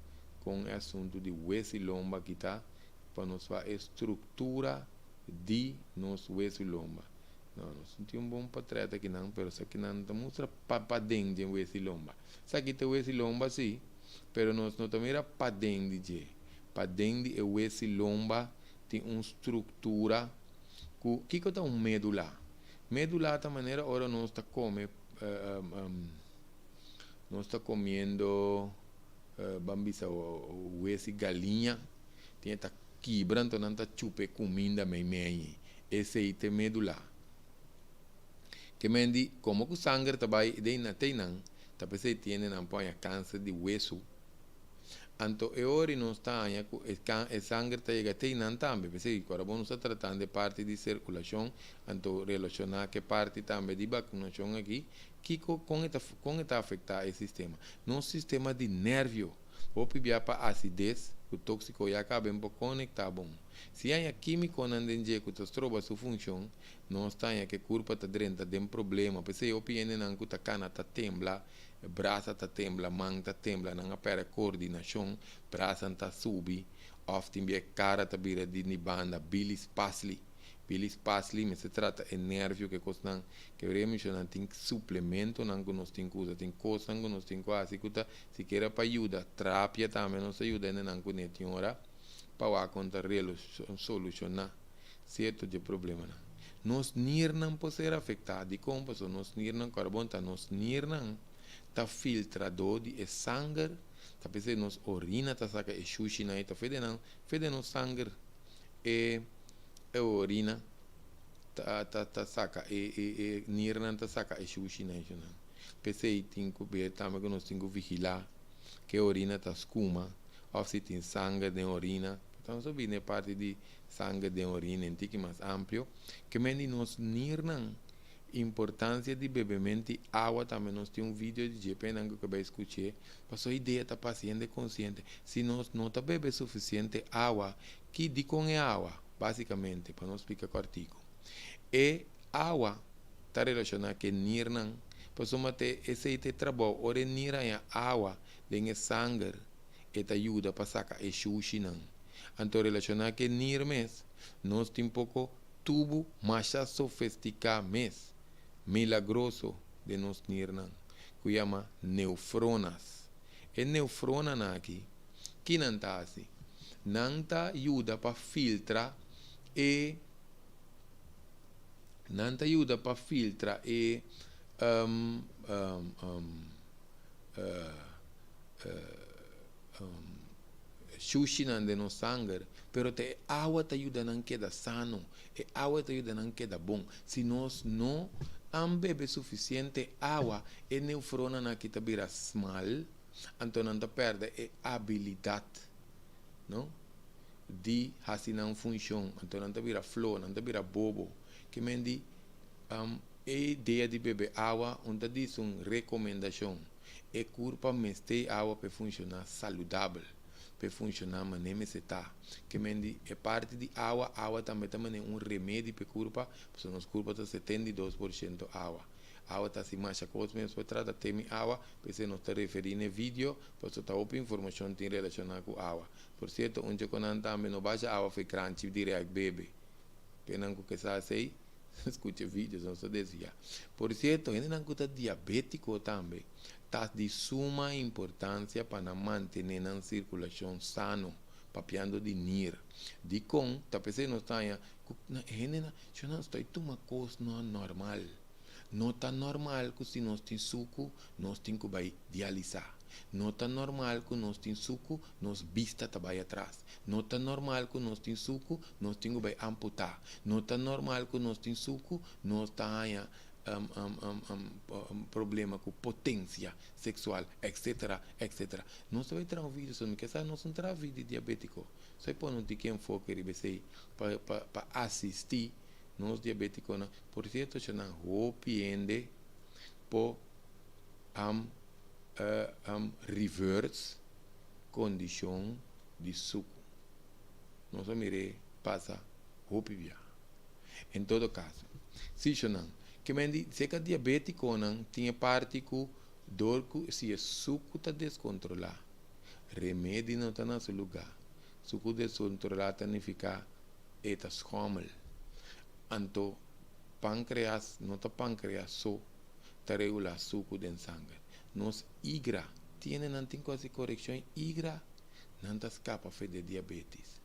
Speaker 1: com o assunto de hueso e lomba que está, para nos fazer a estrutura de nosso hueso e lomba. Nós temos bom portrait aqui não, mas isso aqui não mostra para dentro de hueso e lomba. Isso aqui tem hueso e lomba sim, mas nós não mira para dentro de. Para dentro de hueso e lomba tem uma estrutura que é um medula. Medula da maneira agora nós está comendo bambisa o hueso e galinha, tem tá quebrando não tá chupe comida meio esse aí tem medula. Que mendi como que o sangue trabalha de na teinan, tá pensei tiene não põe câncer de hueso. Anto e ora não está o sangue está chega teinan também, pensei agora vamos estar tratando de parte de circulação, anto relacionar que parte também de vacunação aqui, que com está afetar o sistema. Nosso sistema de nervio, ou pibia para acidez, o tóxico já acaba em conectar bom. Se há químico não tem que troba sua função, não está que corpo está dentro de um problema, porque eu piene não que a cana está tembla, braça está tembla, mão está tembla, não há coordenação, braça está subi, often a cara está vira de banda, bilis pasli, mas se trata de nervio que costan que realmente não tem suplemento, não nós tem coisa, tem coisa, não nós tem quase que se quer para ajuda, terapia também nos ajuda, não que nem tem hora para contar solucionar certo de problema. Nos nir não pode ser afetado, como passou nos nir não carbono, nos nir não tá filtrador de sangue, tá pensando nos urina, tá saca e xuxi na tá fede nos sangue e urina tá saca e nir não tá saca e xuxi na isso não. Pensei tem que ver também que nós temos que vigilar que a urina tá escuma, ou se tem sangue de urina. Então, só viene parte de sangue de urina, em que mais amplo, que mendi nos nirnan, importância de bebimento de água, também nós temos vídeo de GP que vai escutar, para sua ideia tá paciente consciente, se nós não tá bebe suficiente água, que de com é água, basicamente, para nós explicar o artigo. E água, está relacionada com nirnan, para sua ter esse trabalho, ore nirnan água, de sangue, e te ajuda para sacar e xuxi não. Então, relacionado com nirmes, nós temos pouco tubo mais sofisticado, milagroso de nós nirnan, que chama neufronas. E neufrona aqui, que não está assim, não está ajuda para filtrar e não te ajuda para filtrar e xuxi de no sangue, pero te água te ajuda não queda sano, e água te ajuda não queda bom. Se nós não bebe suficiente água, e neufrona na que te vira mal, então não te perde a habilidade, não? De fazer não funciona, então não te vira flor, não te vira bobo, que mendi a ideia de beber água, onde diz uma recomendação, é corpo mestre água para funcionar saudável, para funcionar maneira se tá, que mendi é parte de água também é um remédio para o corpo, porque nosso corpo está 72% água. Água está se mais coisa mesmo para tratar tema água, porque não está referindo no vídeo, porque está outra informação tem relacionada com água. Por certo, onde quando também não baixa água foi crunch direto bebe, pena que sabe sei, escute vídeos não se desvia. Por certo, ainda não está diabético também, está de suma importância para manter a circulação sano, papiando de nir. De com, está pensando está aí, eu não estou tomando coisa não normal. Não está normal que se nós temos suco, nós temos que dialisar. Não está normal que nós temos suco, nós vista vai atrás. Não está normal que nós temos suco, nós temos que amputar. Não está normal que nós temos suco, nós está problema com potência sexual, etc, etc. Nós vai ter um vídeo sobre que nós não temos vídeo diabético. Só para não ter quem for que para assistir nós diabéticos, por certo, já não hopiende por reverse condição de suco. Nós vamos passa hopivia. Em todo caso, se não que se é diabético não tinha parte que dor se o suco está descontrolado, remédio não está no seu lugar, suco descontrolado significa eta schommel, então pâncreas não está pâncreas só está regular suco de sangue, nos igra tiene não tem quase correção igra não está escapa de diabetes,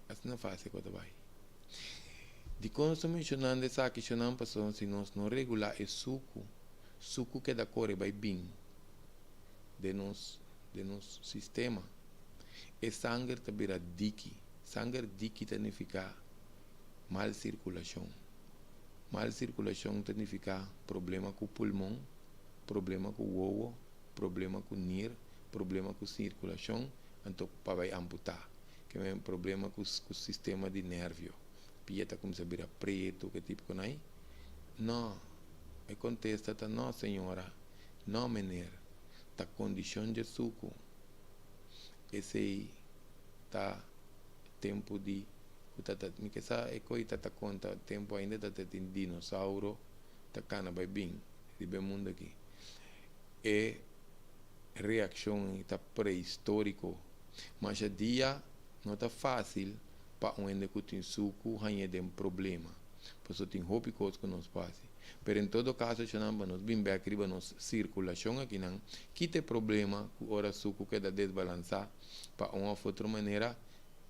Speaker 1: assim não faz quando vai. De quando estou mencionando essa questão, passou se nós não regular o suco que da cor vai bem de nosso sistema, e sangue também é dique, sangue dique significa mal circulação significa problema com o pulmão, problema com o ovo, problema com o nír, problema com circulação, então para vai amputar, que é um problema com o sistema de nervio. Pieta como se vira preto, que tipo que não? Não, me contesta, não senhora, não menor, tá condição de suco, esse aí tá tempo de, me que sabe, coisa tá conta tempo ainda tá tem dinossauro, tá cana vai bem, de bem mundo aqui, e reação tá pré-histórico, mas a dia não tá fácil para onde que tem suco, hanya tem problema. Por isso tem roupa que nos passe. Mas em todo caso, já não nos bem bem aqui, nos circulação aqui não, que tem problema, que ora suco que dá desbalançar, para uma outra maneira,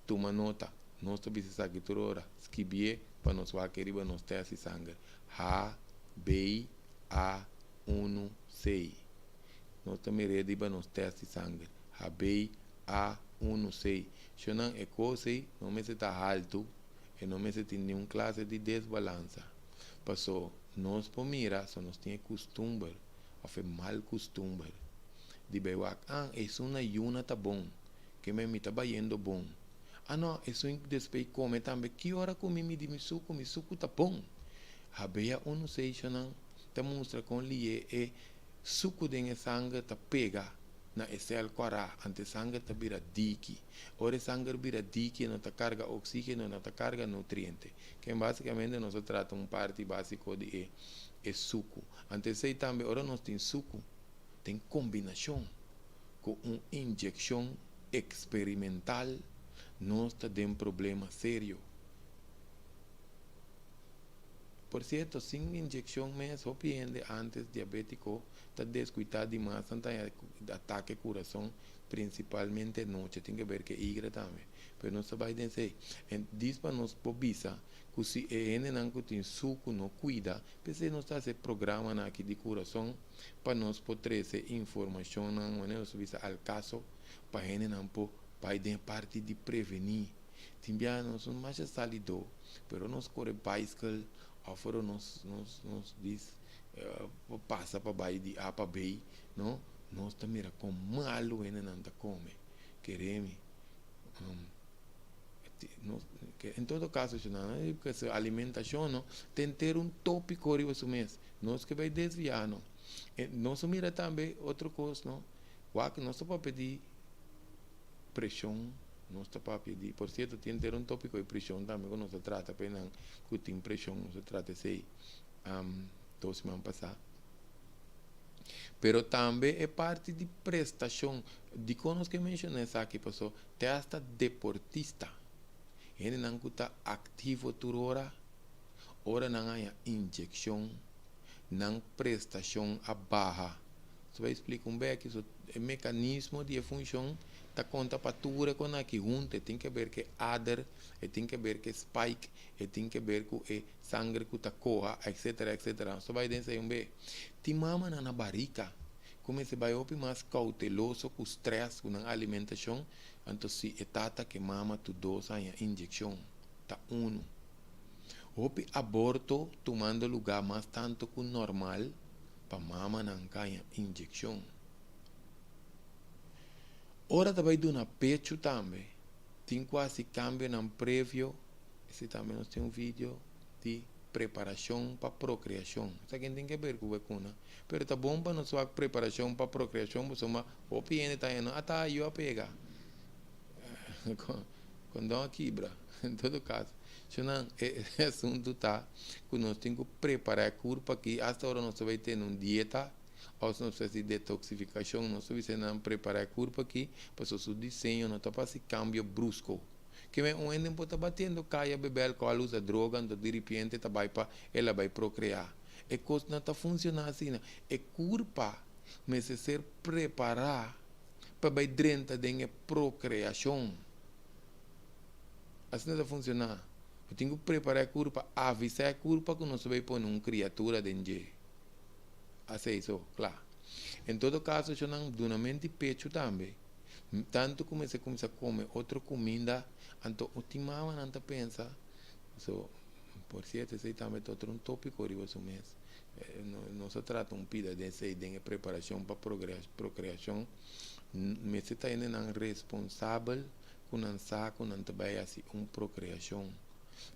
Speaker 1: toma nota. Nós precisamos que toda hora escrever para nos vai aqui, nos testes de sangue. H, B, A, 1, 6. Nós também ready para nos testes de sangue. H, B, A, 1, 6. Se não é coisa, não me está alto, e não me tem nenhuma classe de desbalança. Passou, nós por mira, só nós temos costume, ou foi mal costume, de beber, isso na yuna tá bom, que me está baiando bom. Não, isso depois come também, que hora comi mi suco tá bom. A beia, não sei, se não, te mostra com ele, e suco de sangue tá pega, na célula quara ante sangue ta bira diki ora sangue bira diki não ta carga oxígeno não ta carga nutriente que basicamente nós trata parte básico de suco ante sei também ora nós tem suco tem combinação com injeção experimental nós tá tem problema sério. Por certo, sem injeção mesmo, antes diabético, está descuidado demais, está ataque coração, principalmente noite, tem que ver que igra também. Mas não vai dizer, diz para nós pobisa, que se não tem suco, não cuida, porque nós está esse programa aqui de coração, para nós poder ter informação, não é ao caso, para ele não pode parte de prevenir. Também nós somos mais salidos, mas nós corre bicycle, afora nos diz passa para baixo de A para B, não? Nós também com malo ainda não come, queremos em todo caso, porque a alimentação não tem que ter tópico isso mesmo, nós que vai desviar, não? Nós mira também outra coisa, não? O que nós para pedir pressão não está para pedir, por certo, tem que ter tópico de pressão também, quando se trata apenas que tem pressão, não se trata de 2 semanas passadas. Pero também é parte de prestação, de quando que mencionei aqui, pessoal, tem hasta deportista, ele não está ativo toda hora não há injeção, não prestação a barra. Você vai explicar bem que o mecanismo de função ta conta para tudo com aqui junto, tem que ver que adder, tem que ver que spike, tem que ver que sangue que ta corra, etc, etc. Só vai dizer bem, ti mama na barriga, como se vai ouvir mais cauteloso com o stress, com a alimentação, então se etata que mama tu dosa a injeção, tá Hopi aborto tomando lugar mais tanto que normal para mama não ganha injeção. Ora também do na pecho também. Tem quase cambio no prévio. Esse também nós temos um vídeo de preparação para procriação. Isso aqui tem que ver com a vacuna. Mas tá bom para nós fazer preparação para procriação, mas uma opinião está indo, tá, eu a pegar. Quando dá uma quebra, em todo caso. Então, esse assunto tá que nós temos que preparar o corpo aqui. Hasta agora nós vai ter uma dieta, ou nós precisamos de detoxificação, nós precisamos preparar o corpo aqui, para o seu desenho não está para esse cambio brusco. Que um ende pode estar batendo, caia, beber alcohol, usa droga, então de repente ela vai procriar. E coisa não está funcionando assim. É corpo, mas é ser preparar para vai dentro da procriação. Assim não está funcionando. Eu tenho que preparar a corpo, avisar a corpo que nós vamos pôr uma criatura dentro. Assim isso, claro. Em todo caso, eu não duramente pecho também. Tanto como você começa a comer outra comida, então ultimamente não pensa. So, por certo, esse também é outro tópico de você mesmo. Não se trata um pida de preparação para procriação, mas você está indo responsável com um saco, não também assim uma procriação.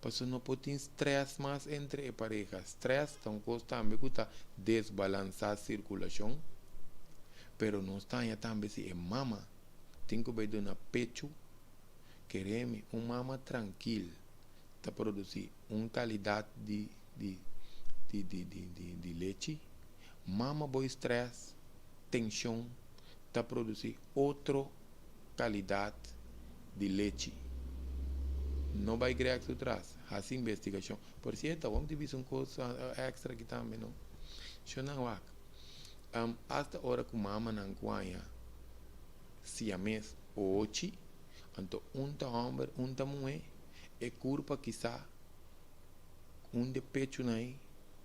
Speaker 1: Porque não pode ter estresse mais entre parejas. Estresse também está desbalançar a circulação, pero não está também se é mama. Tem que ver no pecho, queremos uma mama tranquila, para produzir uma qualidade de leite. Mama boa estresse, tensão, para produzir outra qualidade de leite. Não vai criar isso atrás. Essa investigação. Por certo, vamos ter visto uma coisa extra aqui também, não? Eu não acho. Hasta a hora que mama não ganha siamês ou ochi, então homem, mulher, é culpa quizá de pecho aí,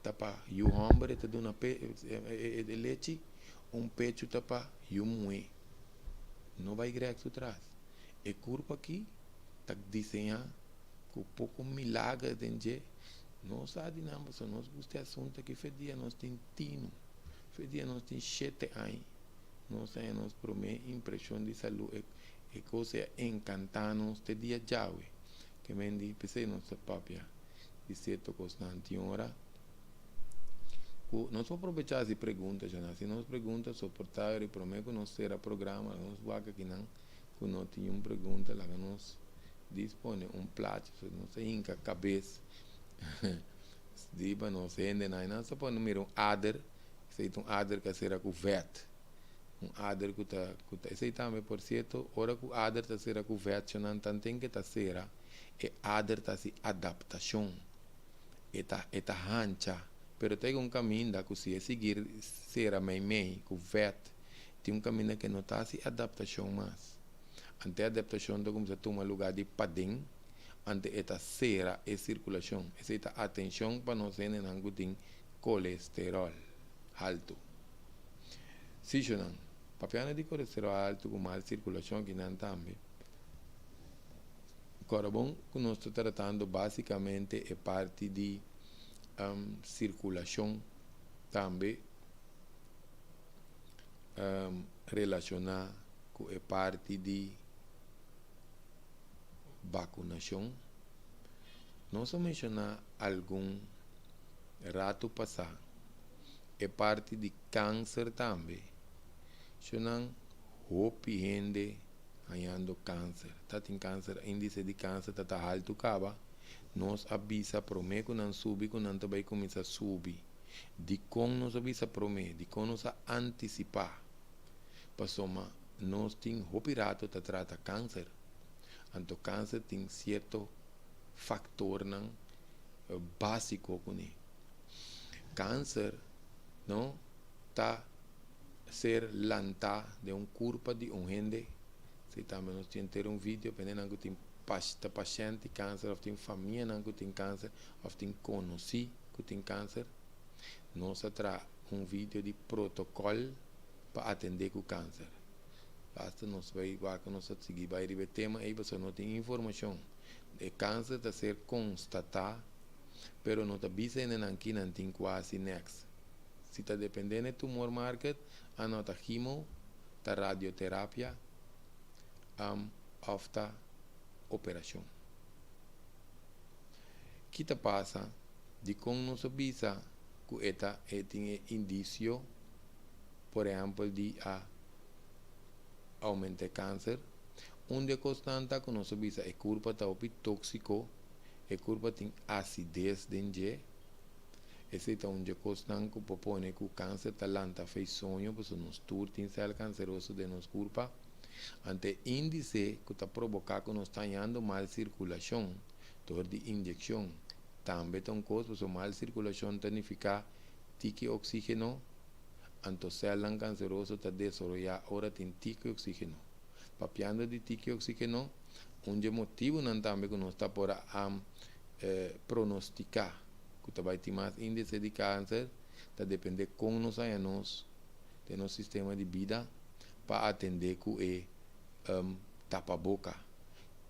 Speaker 1: tapa, e o homem está dando de leite, pecho tapa, e o mulher. Não vai criar isso atrás. É culpa aqui, está desenhando com pouco milagre dentro. Nós sabemos, nós gostamos de assunto que foi dia nós temos tino, foi dia nós temos 7 anos. Nós temos impressão de saúde, é coisa encantando este dia já, que me diz, pensei nossa papia, de certo constante hora. Nós vamos aproveitar as perguntas, já se nós perguntas suportável e prometo que nós será programa, nós vamos aqui não, que nós tínhamos uma pergunta, lá que nós dispõe plato, não sei em que cabeça, diba não sei ainda não, só para número adder, que adder que será com vet. Adder que está esse também por certo hora que adder está será com vet não tem que está será e adder está se adaptação eta hancha pero tem caminho da que se seguir será meio com vet tem caminho que não está se adaptação mais ante a adaptação do como se toma lugar de padem ante eta será e circulação essa atenção para não ser nenhum tem colesterol alto se já não papiana de colesterol alto com má circulação aqui não também. Agora, bom, que nós estamos tratando basicamente é parte de circulação também relacionada com a parte de vacunação. Nós vamos mencionar algum rato passado. É parte de câncer também. Se não, hope gente ganhando câncer. Tá tem câncer, índice de câncer tá alto caba. Nós avisa promete que não subir, que não vai começar a subir. De como nós avisa promete, de como nós antecipar. Passoma, nós tem hope rato tá trata câncer. Então câncer tem certo fator não básico com ele. Câncer não tá ser lanta de corpo de gente. Se também nós temos ter vídeo, pendendo que tem paciente câncer, ou tem família que tem câncer, ou tem conhecido que tem câncer, nós traz vídeo de protocolo para atender o câncer. Basta nós vai que nós seguir vai o tema aí você não tem informação. O câncer está ser constatado pero não está bisa em aqui não tem quase next. Se está dependendo do tumor market, anota quimio, ta radioterapia, afta operação. Que te passa de com nossa bisa que eta tem indício, por exemplo, de aumentar câncer, onde constante com nossa bisa é culpa tá opi tóxico, é culpa tem acidez dentro. Esse é onde constante que propõe que o câncer talanta fez sonho, porque nos turtin células canceroso de nos culpa, ante índice que está provocando que nós está indo mal circulação, dor de injeção, também tem coisa, porque mal circulação significa tique oxígeno, ante células canceroso está desarrollar ora tem tique oxígeno. Papiando de tique oxígeno, onde motivo não também que nós está por pronosticar que vai ter mais índice de câncer, está depender com nós anos de nosso sistema de vida para atender que é tapa-boca.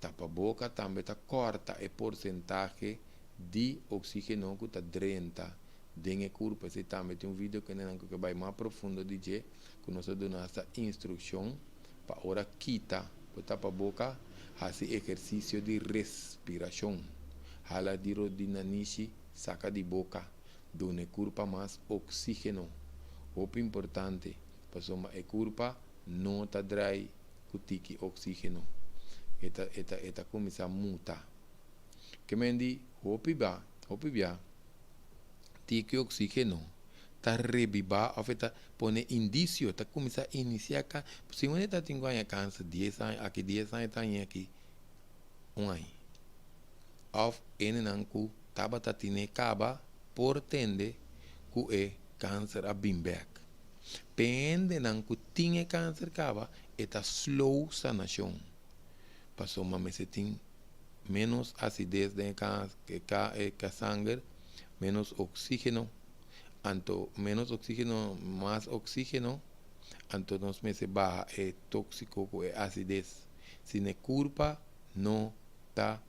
Speaker 1: Tapa-boca também está corta a porcentagem de oxígeno que está dentro do corpo. Esse também tem vídeo que vai mais profundo de que nós damos essa instrução para ora quita o tapa-boca, fazer exercício de respiração. Hala de rodinanishi, saca de boca, dona corpo mais oxígeno. O importante, para a corpo não está dry, com tique oxígeno. Eta começa a mutar. Que mendi, hopi bia, tique oxígeno, tá rebiba, ou está pone indício, tá começa a iniciar, se você está tendo câncer, 10 anos, aqui 10 anos está aqui, ano. Of enenanku tabata tine kaba por tende ku é câncer a bimbeck. Pende nanku tinha câncer kaba eta slow sanação. Passou uma mesetin menos acidez de sangue, menos oxígeno, anto menos oxígeno, mais oxígeno, anto nos meses baja é tóxico com acidez. Se ne culpa não tá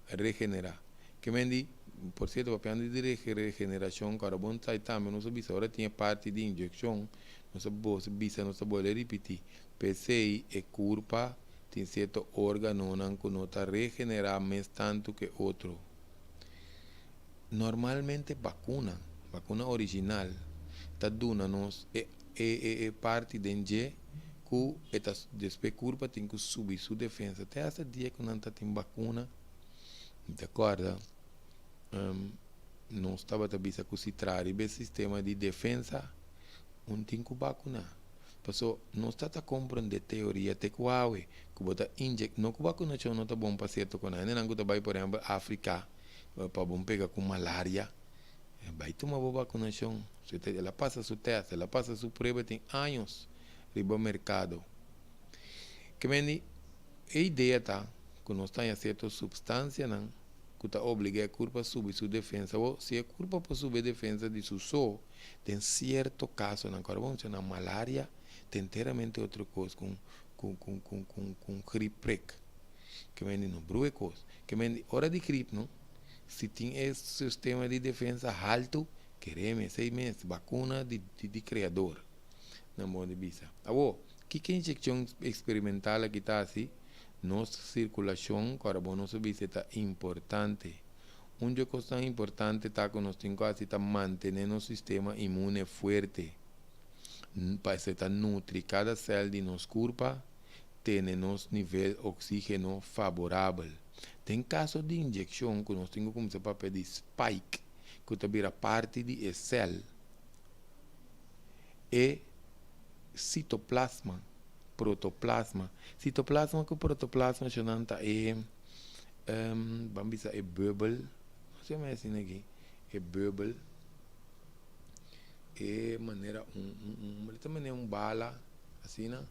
Speaker 1: regenerar. Que mendi, por certo, papiando de regeneração, carbono sai também, nossa bisa agora tinha parte de injeção, nossa bisa, nossa bolha repetir. PCI é culpa, tem certo órgão que não está regenerar mais tanto que outro. Normalmente vacuna original, está dando nos parte de que depois culpa tem que subir sua defesa. Até esse dia que não tem vacuna, de acordo? Não estava também a se trazer o sistema de defesa, não tem que vacinar. Porque não está a compreender teoria de que você injecta, não que vacinação não está bom para certo com nada. Não que vai, por exemplo, África, para bom pegar com malária, vai tomar boa vacinação. Ela passa seu teste, ela passa sua prova, tem anos riba mercado. Que mendi, a ideia está que nós temos certa substância, não? Que está obriga a curva a subir sua defesa. Ou se a curva para subir a defesa de seu só, tem certo caso na carbono, na malária, tem inteiramente outra coisa com gripe. Que mendi não brua coisa. Que mendi hora de gripe, não? Se tem esse sistema de defesa alto, queremos 6 meses, vacuna de criador. Na mão de bisa. Agora, que injeção experimental aqui está assim? Nossa circulação carbono subir está importante. Coisa importante está que nós temos que manter o sistema imune forte. Para estar nutrir cada célula de nosso corpo, ter nosso nível de oxígeno favorável. Tem casos de injeção que nós temos que começar a pedir spike, que também parte de célula. E citoplasma, protoplasma. Citoplasma que protoplasma chamanta é vamos dizer é bubble, não sei mais assim aqui, é bubble, é maneira também é bala assim, né?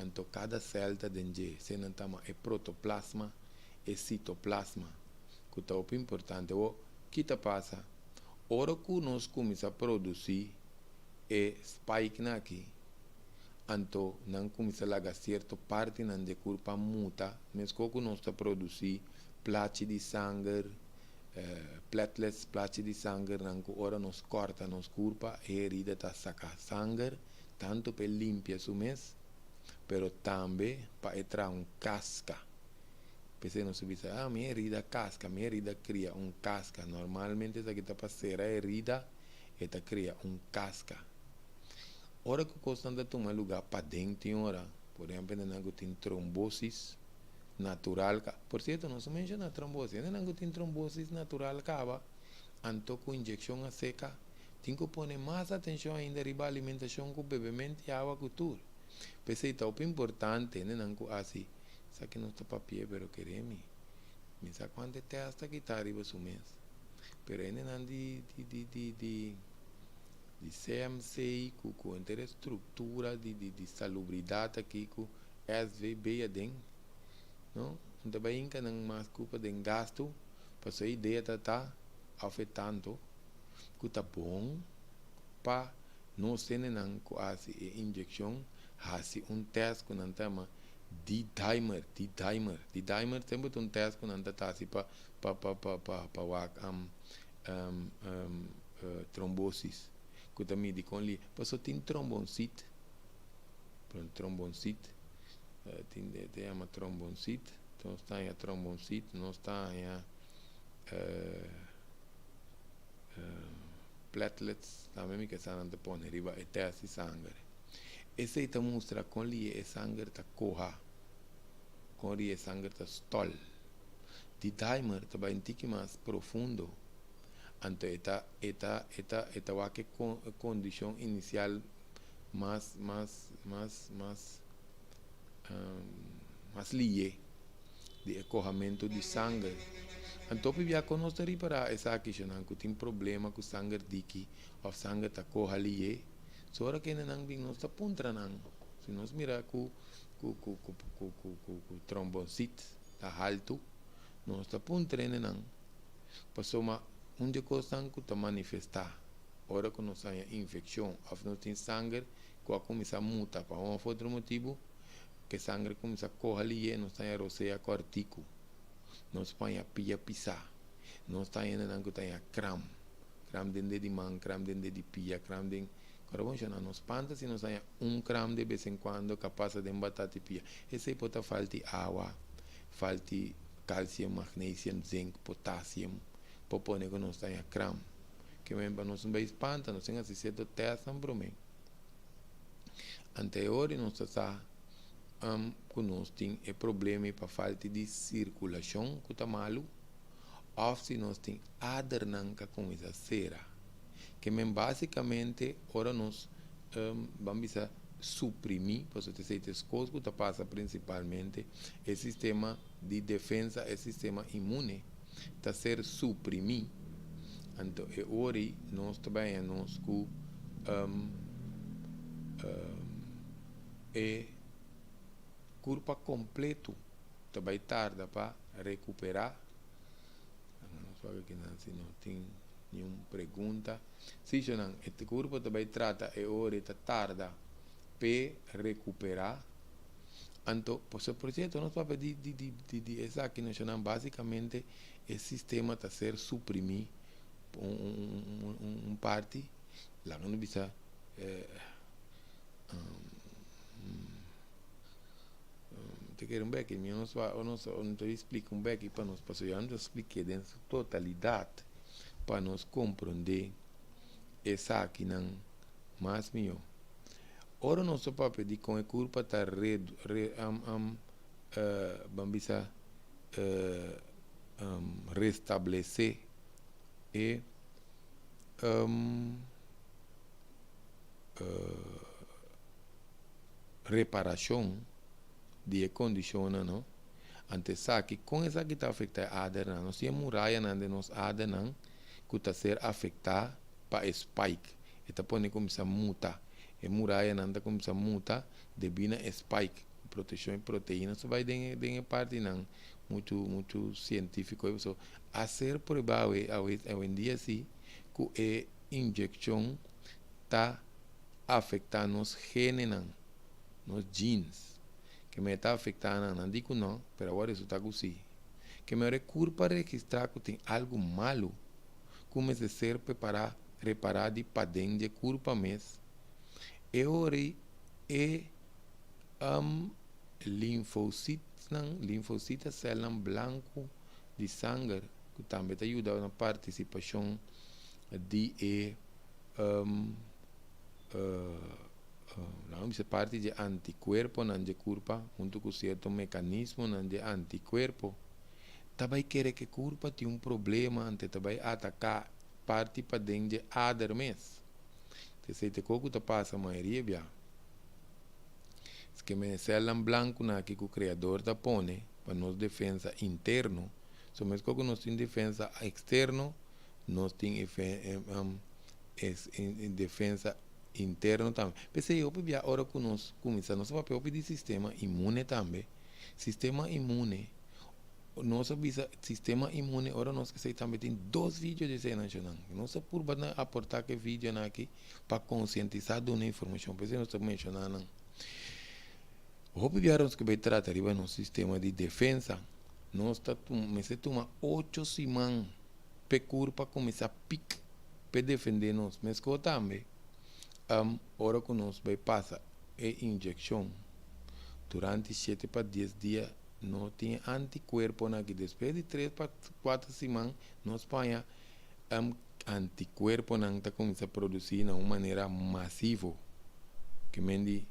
Speaker 1: Então cada célula dentro, se não tá é protoplasma, é citoplasma, que tá o importante. O que tá passa? Ora que nós começamos a produzir é spike aqui. Então, não começa a lagar certa parte de corpo muta, mas que nós está produzir placa de sangue, platelets, plache de sangue, nanco ora nos corta, nos curpa, e herida ta saca sangue, tanto para limpia su mes, pero também para entrar casca. Pensei não se minha herida casca, minha herida cria casca. Normalmente essa que está para ser a herida, ela cria casca. Ora que costa de tomar lugar para dentro, ora, por exemplo, não tem trombose natural. Por certo, não se menciona trombose, não tem trombose natural, acaba, anto com injeção a seca, tem que pôr mais atenção ainda riba alimentação com bebimento e água cultura. Pensei, tá o importante, não assim, isso aqui não está para pie, pero queremos. Me sabe quanto é hasta que está arriba su mês. Pero ainda não de CMC, com inteira estrutura de salubridade aqui, com SVB adem, não? Então vai inca não mais culpa de gasto, para sua ideia tá afetando, que tá bom, para não ser não com a injeção, assim teste que não tama D-dimer sempre um teste que não tá assim para trombosis. Que também de com ali, passou tem tromboncite, pronto tromboncite, tem uma tromboncite, então está aí a tromboncite, não está aí a platelets, também que estão na põe riba e teste sangue. Esse aí mostra com ali é sangue tá corra, com ali é sangue tá stol. De dimer também tem que mais profundo. Então, esta waque condição inicial mais lié de escorrimento de sangue. Então, já conosco para essa questão que tem problema com sangue daqui, ou sangue está corra lié, só que não vem nossa ponta não. Se nós mirar com trombocite, está alto, nossa ponta não. Passou uma onde coisa que está manifestar, ora que nós temos infecção, ou nós temos sangue, que começa a mutar para um outro motivo, que sangue começa a correr ali, nós temos roceia cortico, nós põe a pia pisar, nós temos cram dentro de mão, cram dentro de pia, cram dentro, agora nós pantas e nós temos cram de vez em quando capaz de embatar de pia, esse aí pode falta água, falta cálcio, magnésio, zinc, potássio, popone que nós temos cram, que mesmo nós não espanta, nós temos certo teste também. Anterior nós está que nós temos problema para falta de circulação, que está malo, ou se nós temos adernanca com essa cera, que mesmo basicamente ora nós vamos suprimir, por isso essas coisas que passa principalmente o sistema de defesa, o sistema imune, está ser suprimir. Então, hoje nós trabalhamos com corpo completo, também tarda para recuperar. Não sei que não tem nenhuma pergunta. Se não, este corpo também trata hoje está tarda para recuperar. Então, por esse projeto nós vamos de essa aqui nós chamamos basicamente o sistema está ser suprimir parte lá não precisa te quero que não te explico para nós passar eu não expliquei dentro totalidade para nós compreender essa aqui não mais melhor. Ora nosso papel de com a culpa está restabelecer e reparação de condição não antes aqui com essa que está afetada a adena nós temos muralha de nós adena que está ser afetada para spike está pode começar a mutar e muralha não começa a mutar devido a spike proteção e proteína só vai de parte não muito científico isso a ser provável hoje em dia sim que a injeção está afetando os genes nos genes que me está afetando não digo não, mas agora isso está assim que me culpa registrar que tem algo malo, comece a ser reparado e para dentro de culpa mesmo. E ora é linfocitas células branco de sangue, que também ajuda na participação de essa parte de anticorpo na corpo, junto com certo mecanismo de anticorpo. Também quer que o corpo tenha um problema, ante também atacar parte para dentro de adar mesmo. Se te coco te passa a maioria, bia. Se que me célula branco na que o criador da põe para nos defesa interno, so mesmo que nós tem defesa externo, nós tem defesa interno também. Pensei eu bia hora que nós começamos nosso papel de sistema imune também. Sistema imune. Nosso sistema imune, ora nós que sei também tem 2 vídeos de cena nacional. Nossa por aportar que vídeo aqui para conscientizar de uma informação. Pensei nós estamos mencionando. O que vieram que vai tratar de no sistema de defesa, nós estamos 8 semanas para começar a picar para defender nós. Mas que também, hora que nós vai passar a injeção durante 7 para 10 dias, não tem anticorpo aqui. Depois de 3 para 4 semanas, nós põe anticorpo que começa a produzir de uma maneira massiva. Que mende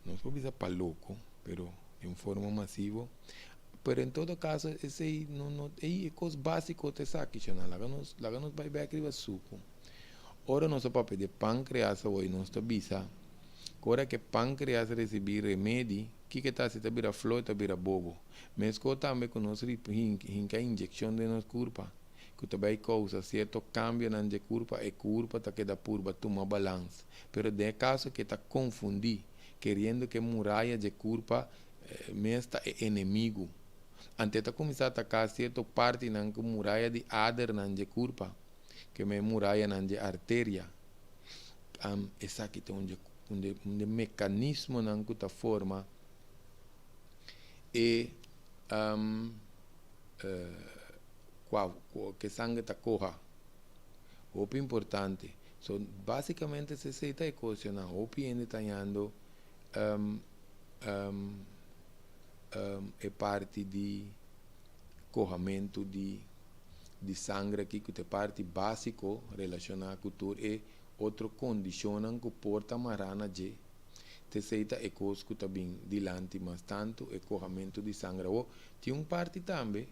Speaker 1: não só bisa para louco, pero de uma forma massiva. Pero em todo caso, esse é coisa básica que você aqui, lá nos vai ver aqui suco. Ora nosso papel de pâncreas hoje nós está bisa. Agora que pâncreas receber remédio, que está se vira flor, vira bobo. Mas que também que nós hinca injeção de nosso corpo, que também causa certo cambio na de corpo, e corpo está queda purba toma balança. Pero de caso que está confundir, querendo que muralha de corpo mesmo é inimigo. Antes de começar a atacar certa parte na muralha de adar na de corpo, que é muralha na de artéria, essa aqui tem um mecanismo na que forma e que sangue está corra. O importante. So, basicamente, se você está equacionando, o PN está dando é parte de corramento de sangue aqui, que é parte básico relacionada com tudo e outra condição que porta marana de terceira é coisa que está bem dilante, mas tanto é corramento de sangue. Ou tem uma parte também,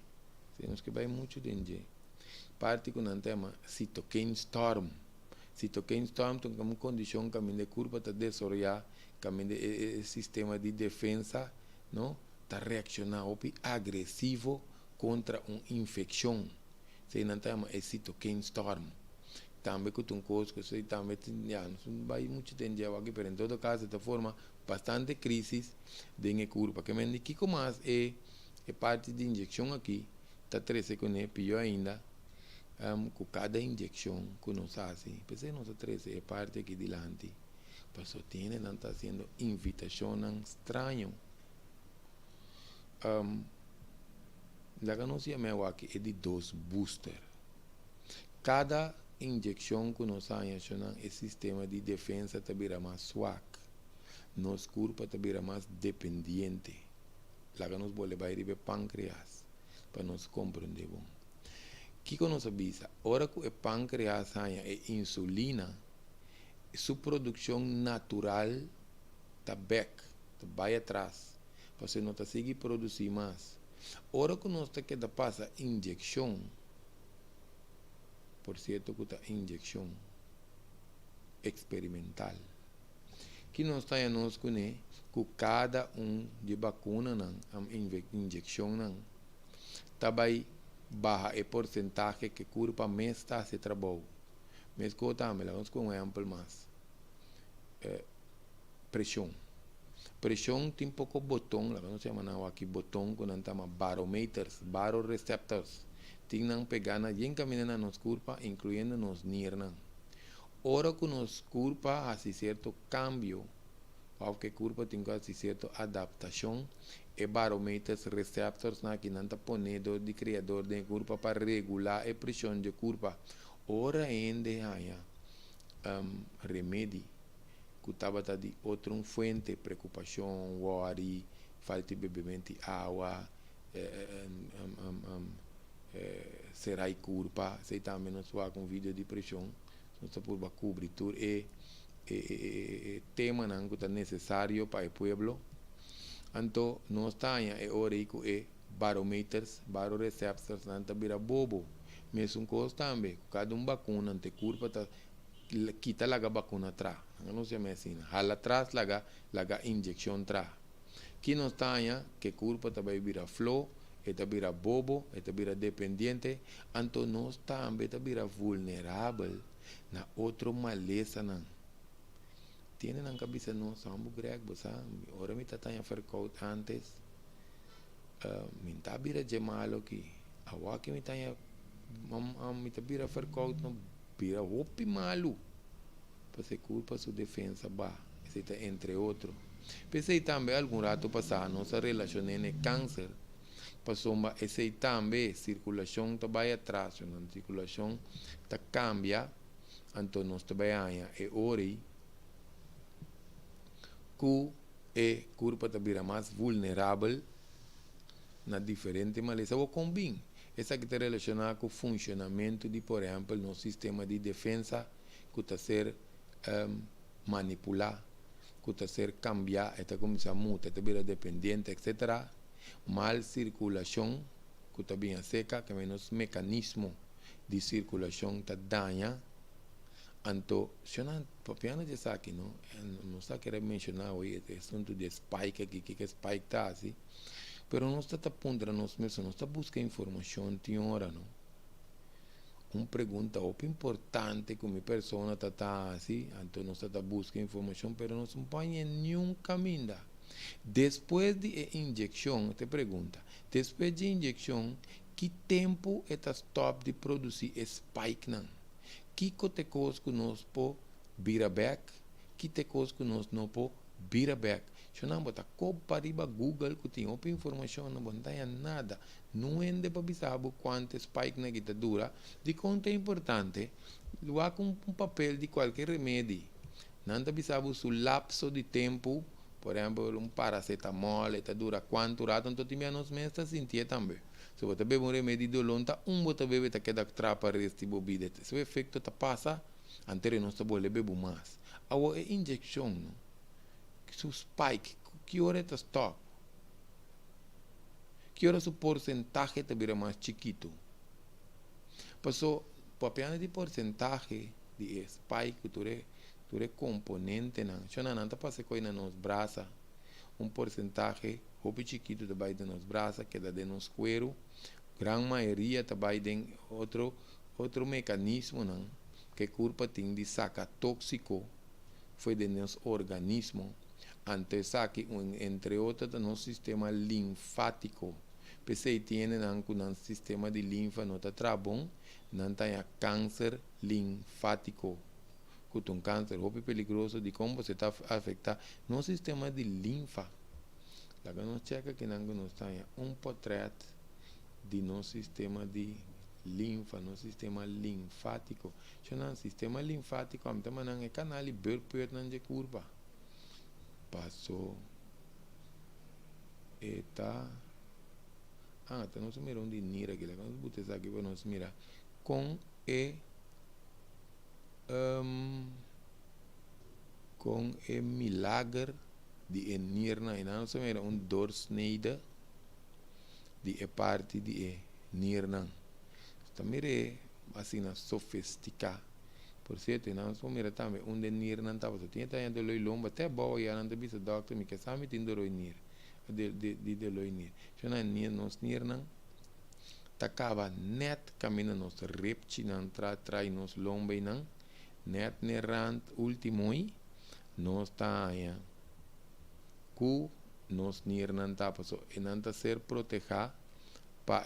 Speaker 1: temos que vai muito dentro, parte que não tem cytokine storm. Cytokine storm tem uma condição que a curva está desorientada, que o sistema de defesa não está reaccionando agressivo contra uma infecção. Se não tem é cytokine storm. Também que tem coisas que você também não vai muito tempo aqui, mas em todo caso, de forma bastante crise de curva. Que me que mais é parte de injeção aqui, está 13 com é pior ainda, com cada injeção que nós fazemos. Pensei nós 13 é parte aqui delante, mas só tem não está sendo invitação estranha. Lá que nós chamamos aqui é de 2 booster. Cada injeção que nós fazemos é sistema de defesa está mais suave. Nosso corpo está mais dependente. Lá que nós vamos levar pâncreas para nós compreender bom. Que nós avisa? Ora que o pâncreas é insulina, sua produção natural está back, está vai atrás, para você não conseguir produzir mais. Ora que nós temos que passar injeção, por certo que é injeção experimental, que nós temos que cada de vacuna injeção também barra a porcentagem que curva mais está se trabalho. Mas que também vamos com um exemplo mais pressão. Pressão tem pouco botão, lá nós chamamos aqui botão que nós chamamos barometers, baroreceptors. Tem que pegar na encaminhar na nossa curva, incluindo nos nirna. Ora que nos curva faz certo cambio, Of que curva tem que certa adaptação e barometros receptors na que não ponedor de criador de curva para regular a pressão de curva. Ora ainda há remédio que estava de outra fonte, preocupação, worry, falta de bebimento de água, será e curva, se também não soa com vídeo de pressão, não se pode cobrir tudo tema não que é necessário para o povo. Então, nós temos hora que barometers, baroreceptors, não está vira bobo. Mesmo coisa também, cada vacuna tem curva, quita a vacuna atrás. Não se assim, hala atrás, laga injeção atrás. Que nós temos que curva também vira flow, está vira bobo, está vira dependente, então nós também está vira vulnerável na outra maleza não. Tiene na cabeça não sambo grego, sabe? Ora me tatanya verkout antes. Me tabira gemalo que awa que me tanya me tabira verkout no bira hopi malu. Para culpa sua defesa ba, está entre outro. Pensei também algum rato passar nossa relação é câncer. Passou uma esse também circulação tá vai atrás, não circulação tá cambia, então nós também é ori que a curva também mais vulnerável na diferente maleza ou combina. Essa que está relacionada com o funcionamento de, por exemplo, no sistema de defesa que está ser manipular, que está ser cambiar, está começar a mudar, está bem dependente, etc. Mal circulação, que está bem seca, que menos mecanismo de circulação está danha. Então, se não papiano de saque, não está querendo mencionar hoje o assunto de spike aqui, que spike está assim, mas não está apontando nós mesmos, não está buscando informação, tem hora, não. Uma pergunta importante que uma pessoa está assim, então não está buscando informação, mas não se põe em nenhum caminho. Depois de injeção, te pergunta, depois de injeção, que tempo está stop de produzir spike não? Que te coisa que nós po vira back, que te coisa que nós não po vira back. Se não botar para Google que tem outra informação, não botar nada. Não é de para saber quanto spike na guita dura. De quanto é importante, lá com um papel de qualquer remédio. Não te sabe o lapso de tempo, por exemplo, um paracetamol, está dura quanto rato, então tem menos meses sentir também. Se você bebe um remédio de lonta, você bebe está queda trapa resti bebida. Se o efeito está passa, anterior não está bom beber mais. A injeção, não? Que o spike, que hora está stop? Que hora o porcentagem está vira mais chiquito? Passou, papiana de porcentagem de spike que tu é componente, não? Se não está passando coisa nos braços, porcentagem roupa chiquito também de nos braços, que dá de nos cuero, grande maioria também tem outro mecanismo, não? Que culpa tem de saca tóxico, foi de nosso organismo, antes saque entre outros do nosso sistema linfático. Pensei tem um sistema de linfa não está bom, não tem câncer linfático. Que um câncer roupa peligroso de como você está afetado no sistema de linfa. Lá que nós checa que nós tem portrait de nosso sistema de linfa, no sistema linfático. Se não sistema linfático, am também não é canal e berpet não de curva. Passou eta tá nós miramos de nira aqui, lá nós botamos aqui para nós mirar com milagre de nirna e não se mira doorsnede de parte de nirna. Também assim na sofisticada. Por certo, não se mira também onde nirna estava. Só tinha tanto loi lomba até boa e não te bisa doctor me que sabe tindo loi nir de loi nir. Se não nir nos nirna tacava net caminho nos repti não trai nos lomba e não net nerant último e nós tá aí cu nos nirna tapa so e não tá ser proteger para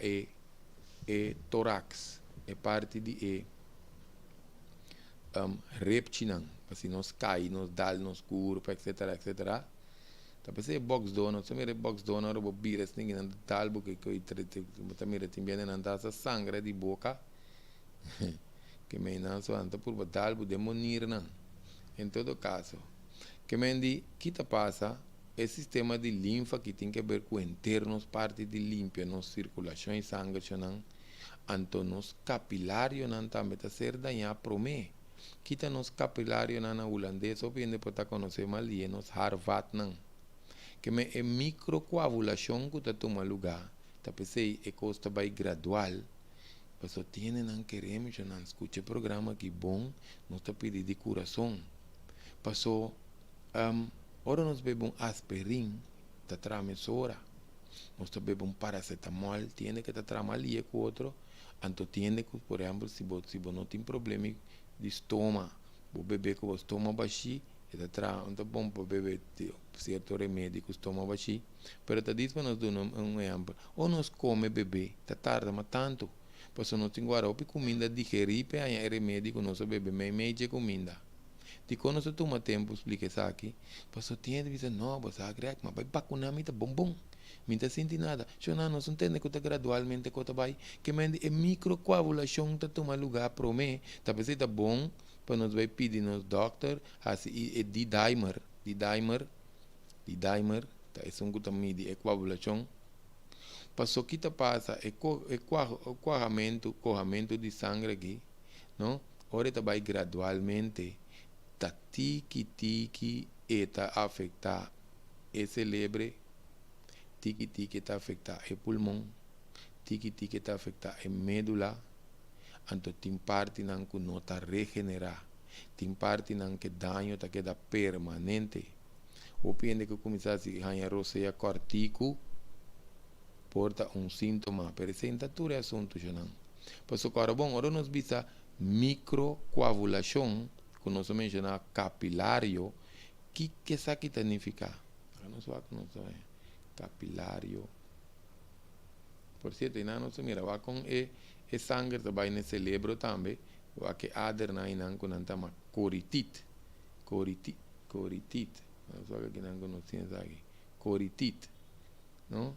Speaker 1: tórax é parte de repchinang, assim nós cai, nós dal, nos curva, etc, etc. Tapi se box donor, se mere box donor, bo bires ninguém anda tal, porque que também também não anda essa sangue de boca, que me não só anda por botar, bo demonir não. Em todo caso, que me di, que passa, é sistema de linfa que tem que ver com internos, parte de limpia, nos circulação e sangue, não. Anto nos capilário não também está ser danhado promê. Kita nos capilário na holandês, ou bem depois tá conhecer mal e nos Harvard não. Que me é microcoagulação que está tomando lugar. Tá pensei é costa vai gradual. Mas tiene não queremos não escutar programa que bom, nós está pedindo de coração. Passou ora nós bebemos aspirin, tá tramesora. Nós está bebemos paracetamol, tiene que tá tramalhar com outro. Anto tiene que, por exemplo, se você não tem problema de estômago, vou beber com o estômago baixo, é bom para beber certo remédio com o estômago baixo, mas tá diz para nós dar um exemplo. Ou nós come beber, tá tarde, mas tanto, porque nós temos agora comida digerir, para é remédio que nós bebemos, meio de comida. De quando nós toma tempo, explica isso aqui, porque tem que dizer, não, você agrega, mas vai vacunar, mas tá bom. Não sente nada. Eu não entendo que gradualmente que vai que é microcoagulação está tomando lugar para mim. Talvez seja bom para nós vai pedir nos doctor assim e de dimer, tá é um que mede coagulação. Passou que tá passa é corramento de sangue aqui, não? Ora tá vai gradualmente tá tiki eta afetar e celebre tiki está afectar o pulmão, tiki está afectar a medula, então tem parte não que não está regenerar, tem parte não que dano está queda permanente. O pende que começar a se ganhar roceia cortico, porta sintoma, apresenta todo o assunto já não. Pois agora bom, agora nós visa microcoagulação, que nós mencionamos capilário, que isso aqui significa? Não sei. Capilário. Por certo, não se mira, vai com e sangue também no cérebro também, vai que ader na inan com antama coritite, não sei que não conhece aqui, coritite, não?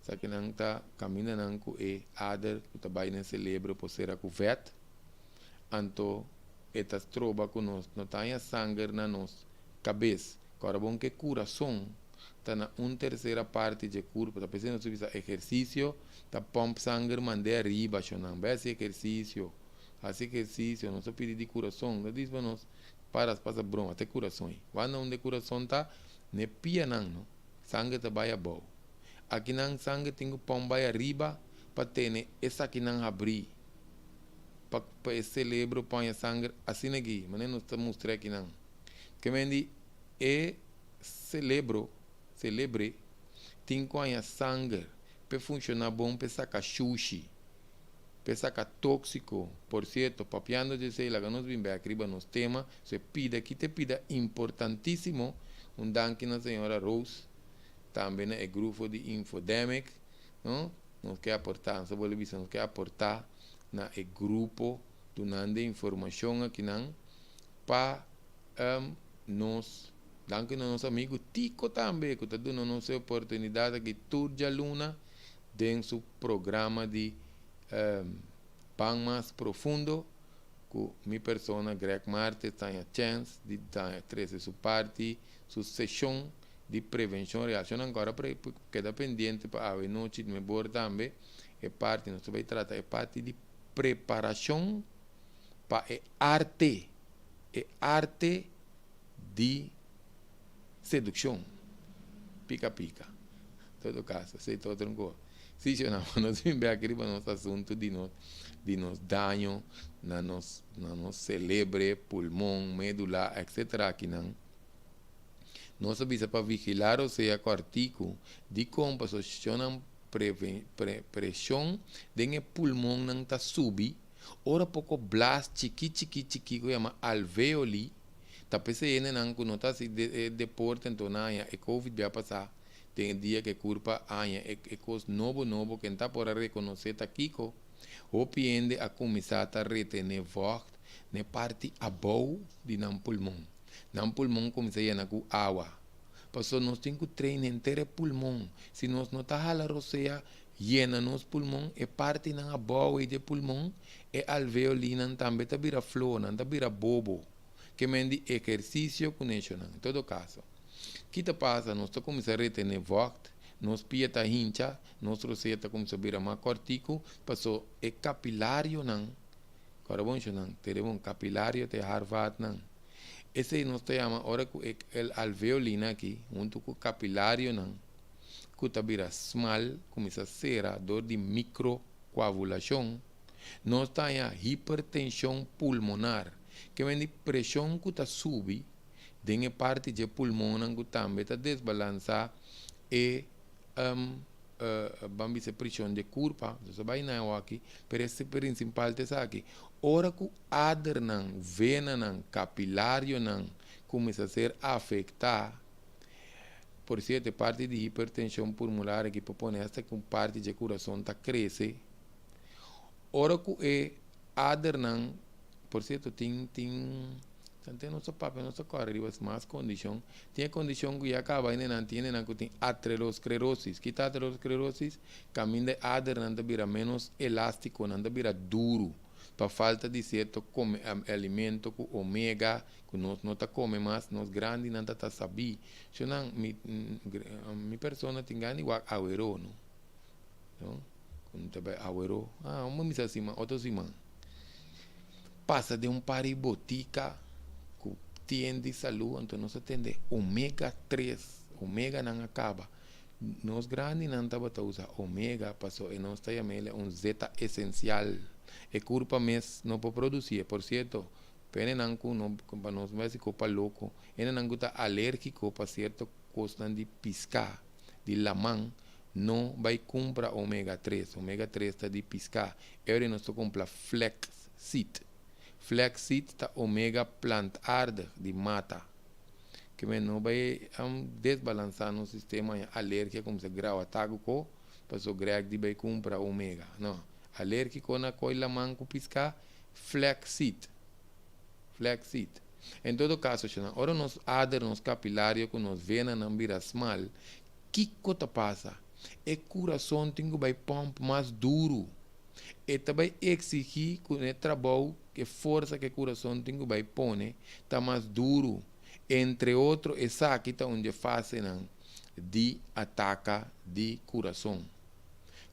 Speaker 1: Só que não tá caminhando com e ader que também no cérebro por ser a cuvet, anto etas troba com nós, não tem sangue na nossa cabeça, agora bom que coração está na terceira parte de corpo, está pensando sobre exercício, está pompa sangue, mandei arriba, não vai esse exercício, não se pede de coração, não diz para nós, passa broma, até coração, quando onde coração está, ne pia não, sangue está vai bom, aqui não sangue tem que pompa arriba, para ter essa aqui não abrir, para esse cérebro põe sangue, assim aqui, mas não está mostrando aqui não, que me diz, é cérebro tem que sangue para funcionar bom para sacar sushi, para sacar tóxico, por certo, papiando de sei lá que nós vimos aqui nos temas, se pida que te pida importantíssimo, danke na senhora Rose, também é grupo de Infodemic, não? Nós quer aportar, nós quer aportar na grupo donando informação aqui não, para nós. Danke a nosso amigo Tico também, que está dando nossa oportunidade que toda aluna tem seu programa de Pan Mais Profundo, que minha pessoa, Greg Marte, tem a chance de trazer sua parte, sua sessão de prevenção e reação. Agora, queda pendente para a noite de memória também, é parte, nós vamos tratar, é parte de preparação para a arte de sedução, pica-pica, todo caso, sei todo tranquilo. Se nós vimos aqui para nosso assunto de nos dano na nos cérebro, pulmão, medula, etc. Aqui não, nós precisa para vigilar ou seja cortico de como posicionam pressão de pulmão não está subir, ora pouco blast chiqui que chama alveoli. Tá pensando não que não tá se deporte então na é Covid vai passar, tem dia que curva aia é coisa novo que está por reconhecer tá kiko ou piende a começar a retener voz na parte abaixo de nam pulmão. Nam pulmão começa a llenar com água. Passou nós temos que treinar inteiro pulmão. Se nós não tá hala roceia, llena nos pulmão, e parte na abaixo de pulmão, e alveolina também tá vira flor, não tá vira bobo. Que mendi exercício com isso, em todo caso. Que te passa, nós tá começando a reter vogt, nós pia tá hincha, nós roceia tá começando a virar mais cortico, passou é capilário não. Agora bom isso não, teremos um capilário de Harvard não. Esse nós te chama ora com el alveolina aqui, junto com o capilário não. Que tá vira small, começa a ser a dor de microcoagulação. Nós tá a hipertensão pulmonar, que vem de pressão que tá sube, tem parte de pulmão que também tá desbalançar e vamos dizer pressão de curva, você vai na aqui, pero esse principal te aqui. Ora que o adar não, vena não, capilário não, começa a ser afetado, por certa parte de hipertensão pulmonar que propõe esta com parte de coração tá cresce. Ora que é adar não, por certo tem nosso papel, nosso corpo, mais condição. Tem condição que acaba ainda não tem, não tem aterosclerose. Que aterosclerose, caminho de adar não vira menos elástico, não vira duro. Para falta de certo alimento com ômega, que nós não come mais, nós grandes não tá sabi. Se não, minha pessoa tem ganho igual agüero, não? Quando também agüero, uma missa acima, outra cima. Passa de um paribotica que tem de saúde, então nós atende ômega 3, ômega não acaba. Nós grandes não estamos a usar ômega, passou e nós temos um zeta essencial. E culpa mes não pode produzir, por certo, pene não para nós vai se copa louco, ele não está alérgico para certo coisa de piscar, de lamang, não vai comprar ômega 3 está de piscar, ele não só compra flaxseed está ômega plantar de mata, que não vai desbalançar no sistema alérgico como se grau ataque com, para o grego de vai comprar ômega, não. Alérgico na coila manco piscar flaxseed. Em todo caso, ora nos adar, nos capilário, que nos vena não vira mal, que coisa passa? O coração tem que vai pompa mais duro. E também exigir que o trabalho, que força que o coração tem que vai pôr, está mais duro. Entre outros, essa aqui está onde fazem de ataque de coração.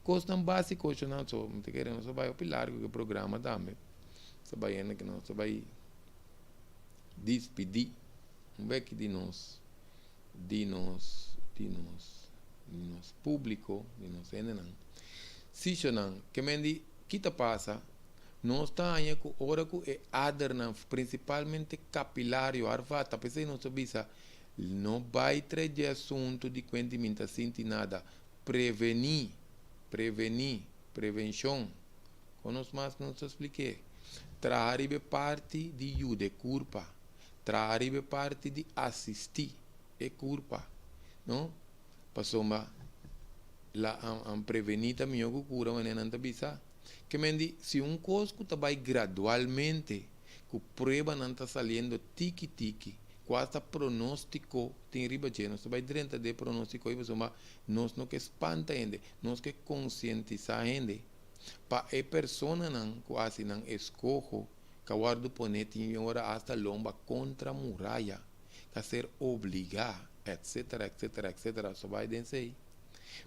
Speaker 1: Coisa básica, não só me querendo só vai opilar com o programa também. Só vai que não só vai despedir um vez de nós público, de nós não. Se não, que me que te passa, nós está aí com hora que é adar principalmente capilário, arvata, pensei não sabia, não vai trazer assunto de conhecimento sem nada, prevenção, conosco mais não se expliquei. Trazer parte de ajuda, culpa. Trazer parte de assistir, é culpa. Não? Passou uma prevenir também o que cura, mas não está que me diz, se coisa vai gradualmente, que prova não está saindo tiki-tiki, quase pronóstico tem riba de nós vai direto de pronóstico e nós não que espanta ainda nós que conscientizar ainda para a pessoa não quase não escojo que guardo ponete em hora hasta lomba contra a muralha que ser obrigar etc só vai dizer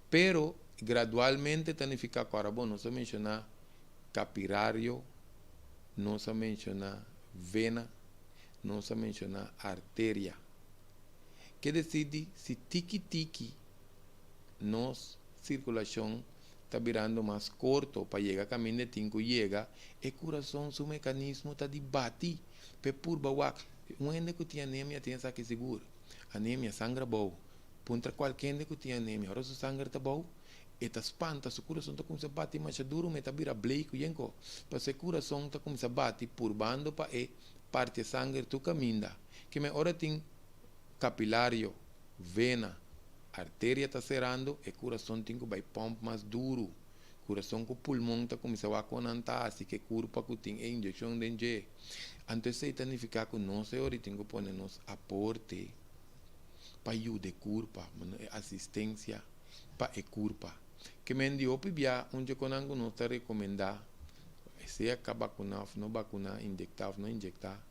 Speaker 1: pero gradualmente tem que ficar agora bom não se mencionar capilário não se mencionar vena não se menciona artéria. Que decide se tiki-tiki, nossa circulação está virando mais curto para chegar a caminho de tinco chega, e coração, seu mecanismo está de bater, por baixo. Um ende que tem anemia tem essa que segura. Anemia, sangra bom. Contra qualquer ende que tem anemia, agora o sangue está bom, e está espanta, seu coração está começando a bater mais duro, mas está vira bleco, yenko. Para seu coração está começando a bater por bando para parte sangue tu caminha, que me ora tem capilário, vena, artéria está cerrando, e coração tem que vai pompa mais duro, coração com o pulmão tá começando a conantar, assim que corpo que tem injeção de antes de significar que nós agora temos que pôr nos aporte para ajudar corpo, assistência para o corpo. Que me dio pibia onde quando nós te recomendar se acaba vacunar, não vacunar, injectar, não injectar,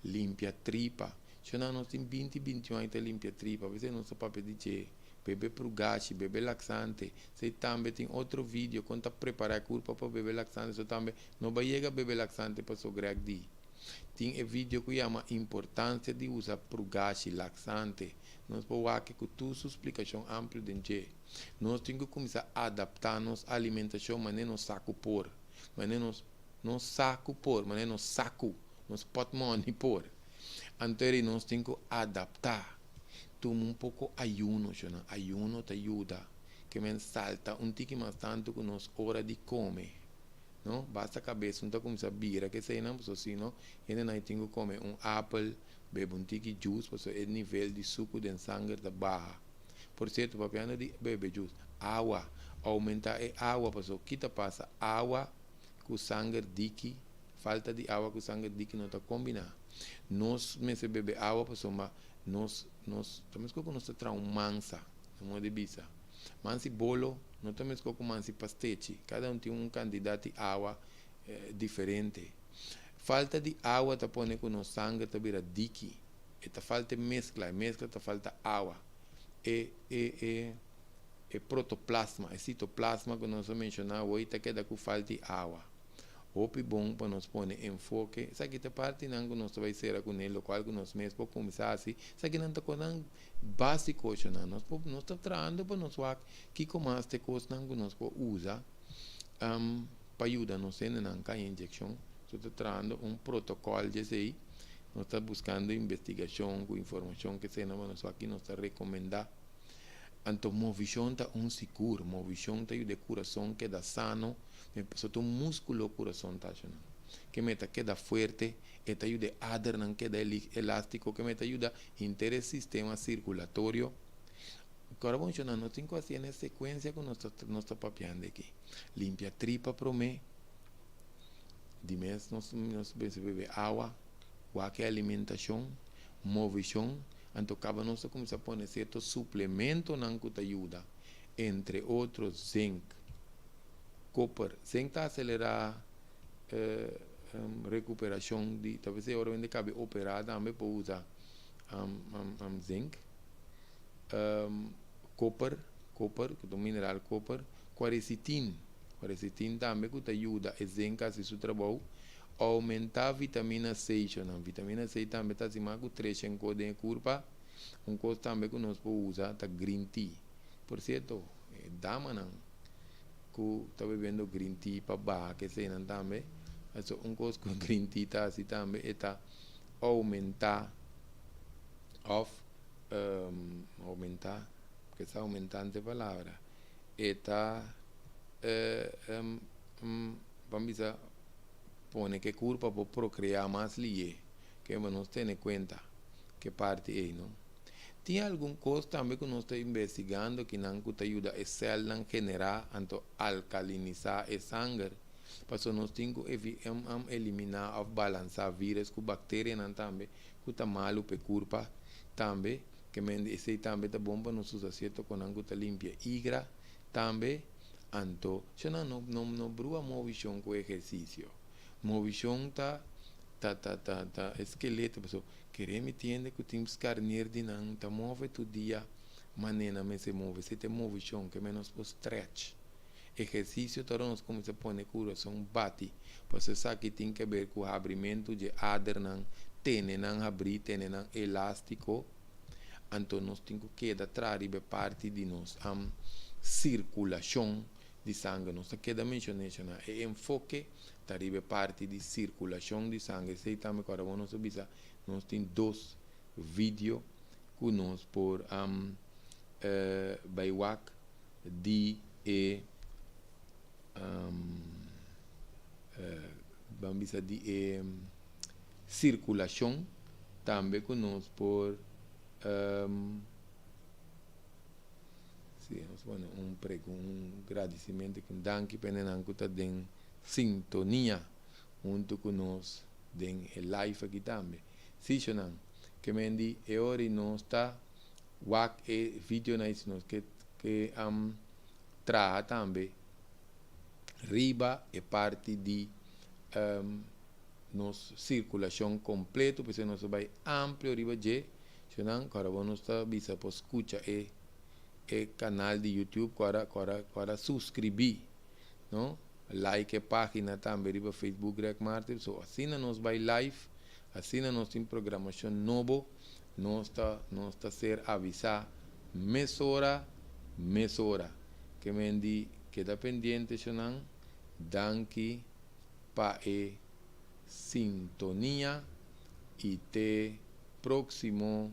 Speaker 1: limpia tripa. Se não tem 20, 21 anos, limpia tripa. Você não sabe papel de che, bebê prugache, bebê laxante. Se também tem outro vídeo, quando preparar a curva para bebê laxante, so também não vai chegar bebê laxante para o greg di. Tem um vídeo que chama importância de usar prugache, laxante. Nós vamos ver que tu sua explicação ampla de che. Nós temos que começar a adaptar nossa alimentação, mas não saco por. Mas não saco por, mas não saco, nós podemos por. Então, nós temos que adaptar. Toma um pouco ayuno, ayuno te ajuda. Que me salta um tique mais tanto que nós hora de comer. Não? Basta a cabeça, não está começando a bira, que sei não, assim, não? E ainda nós temos que comer um apple, beber um tique juice, porque o nível de suco de sangue está baixo. Por certo, papiano de beber juice. Água, aumentar a água, porque o que passa? Água com sangue dique, falta de água com sangue dique não está combinado. Nós, se beber água, pessoal, nós também que nós trazemos mansa, no modo de bisa. Mansi bolo, nós também com mansi pastete. Cada um tem um candidato de água diferente. Falta de água está pondo com o sangue, está vira dique. Está falta mescla está falta água. É protoplasma, é citoplasma que nós mencionamos hoje, está queda com falta de água. Opi bom para nós pôr enfoque. Essa aqui é parte não que nós vai ser com ele, local que nós mesmos podemos começar assim. Essa aqui não está com básico, nós estamos tratando para nós ver que como as coisas que nós podemos usar para ajudar nós a injeção. Estamos tratando protocolo de aí. Nós estamos buscando investigação com informação que se nós aqui nós está recomendar. Então, movição está seguro, movição está de coração que dá sano, só o músculo do coração está que me queda forte, e te ajuda a adar não queda elástico, que me ajuda a ter o sistema circulatório. Agora, vamos ver, nós temos que fazer na sequência que nós estamos papiando aqui. Limpia a tripa para mim, de mês nós beber água, qualquer alimentação, movição. Então, acaba nós começar a pôr certos suplementos que ajuda, entre outros zinc, copper. Zinc está acelerar recuperação de, talvez a hora de cabe operar também para usar zinc, copper, que é o mineral copper, quercetina também que ajuda a zinc a seu trabalho. Aumentar a vitamina C, a vitamina C também está acima de 3 em cada curva. Coisa também que nós podemos usar é green tea. Por certo, dama não, que está bebendo green tea para baixo, que sei não também. Então, coisa que green tea está assim também é aumentar, porque está aumentando a palavra, vamos dizer, pone que curva para procriar mais lie, que nós temos em conta que parte é, não? Tem alguma coisa também que nós estamos investigando que não ajuda a célula a generar, então alcalinizar o sangue, para nós temos que eliminar ou balançar vírus com bactérias também, que está malo para a curva também, que esse também está bom para nós usar certo com a limpia igra também, então, se não brua movição com exercício. Movição tá esqueleto, pessoal. Queremos entender que temos carneiro de não, tá move todo dia, maneira me se move, se tem movição que menos por stretch. Exercício todos nós começamos a pôr coração bate, você sabe que tem que ver com o abrimento de ader não, tem não abrir, tem não elástico, então nós temos que dar atrás parte de nós circulação de sangue, nós queda mencionar é enfoque taribe parte de circulação de sangue. Se também agora nós sabemos, nós temos 2 vídeos que nós por baiwak de vamos dizer de circulação também que nós por bueno, un agradecimento que danke penenanco tá den sintonia junto conosco den el live aqui também. Sim, Shonan, que mendi e ora não está wak e vídeo nós que traga também riba e parte de nos circulação completo, porque nós vai amplo riba de Shonan, agora vamos estar bisa por escuta e canal de YouTube para subscrever, não? Like a página também riba Facebook Greg Martin, so assim nós vai live, assim nós tem programação novo, nós está ser avisar mesora, que mendi queda pendiente Shonan, danke pa e sintonia e te próximo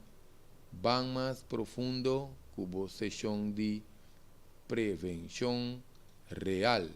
Speaker 1: van mais profundo cubo sessão de prevenção real.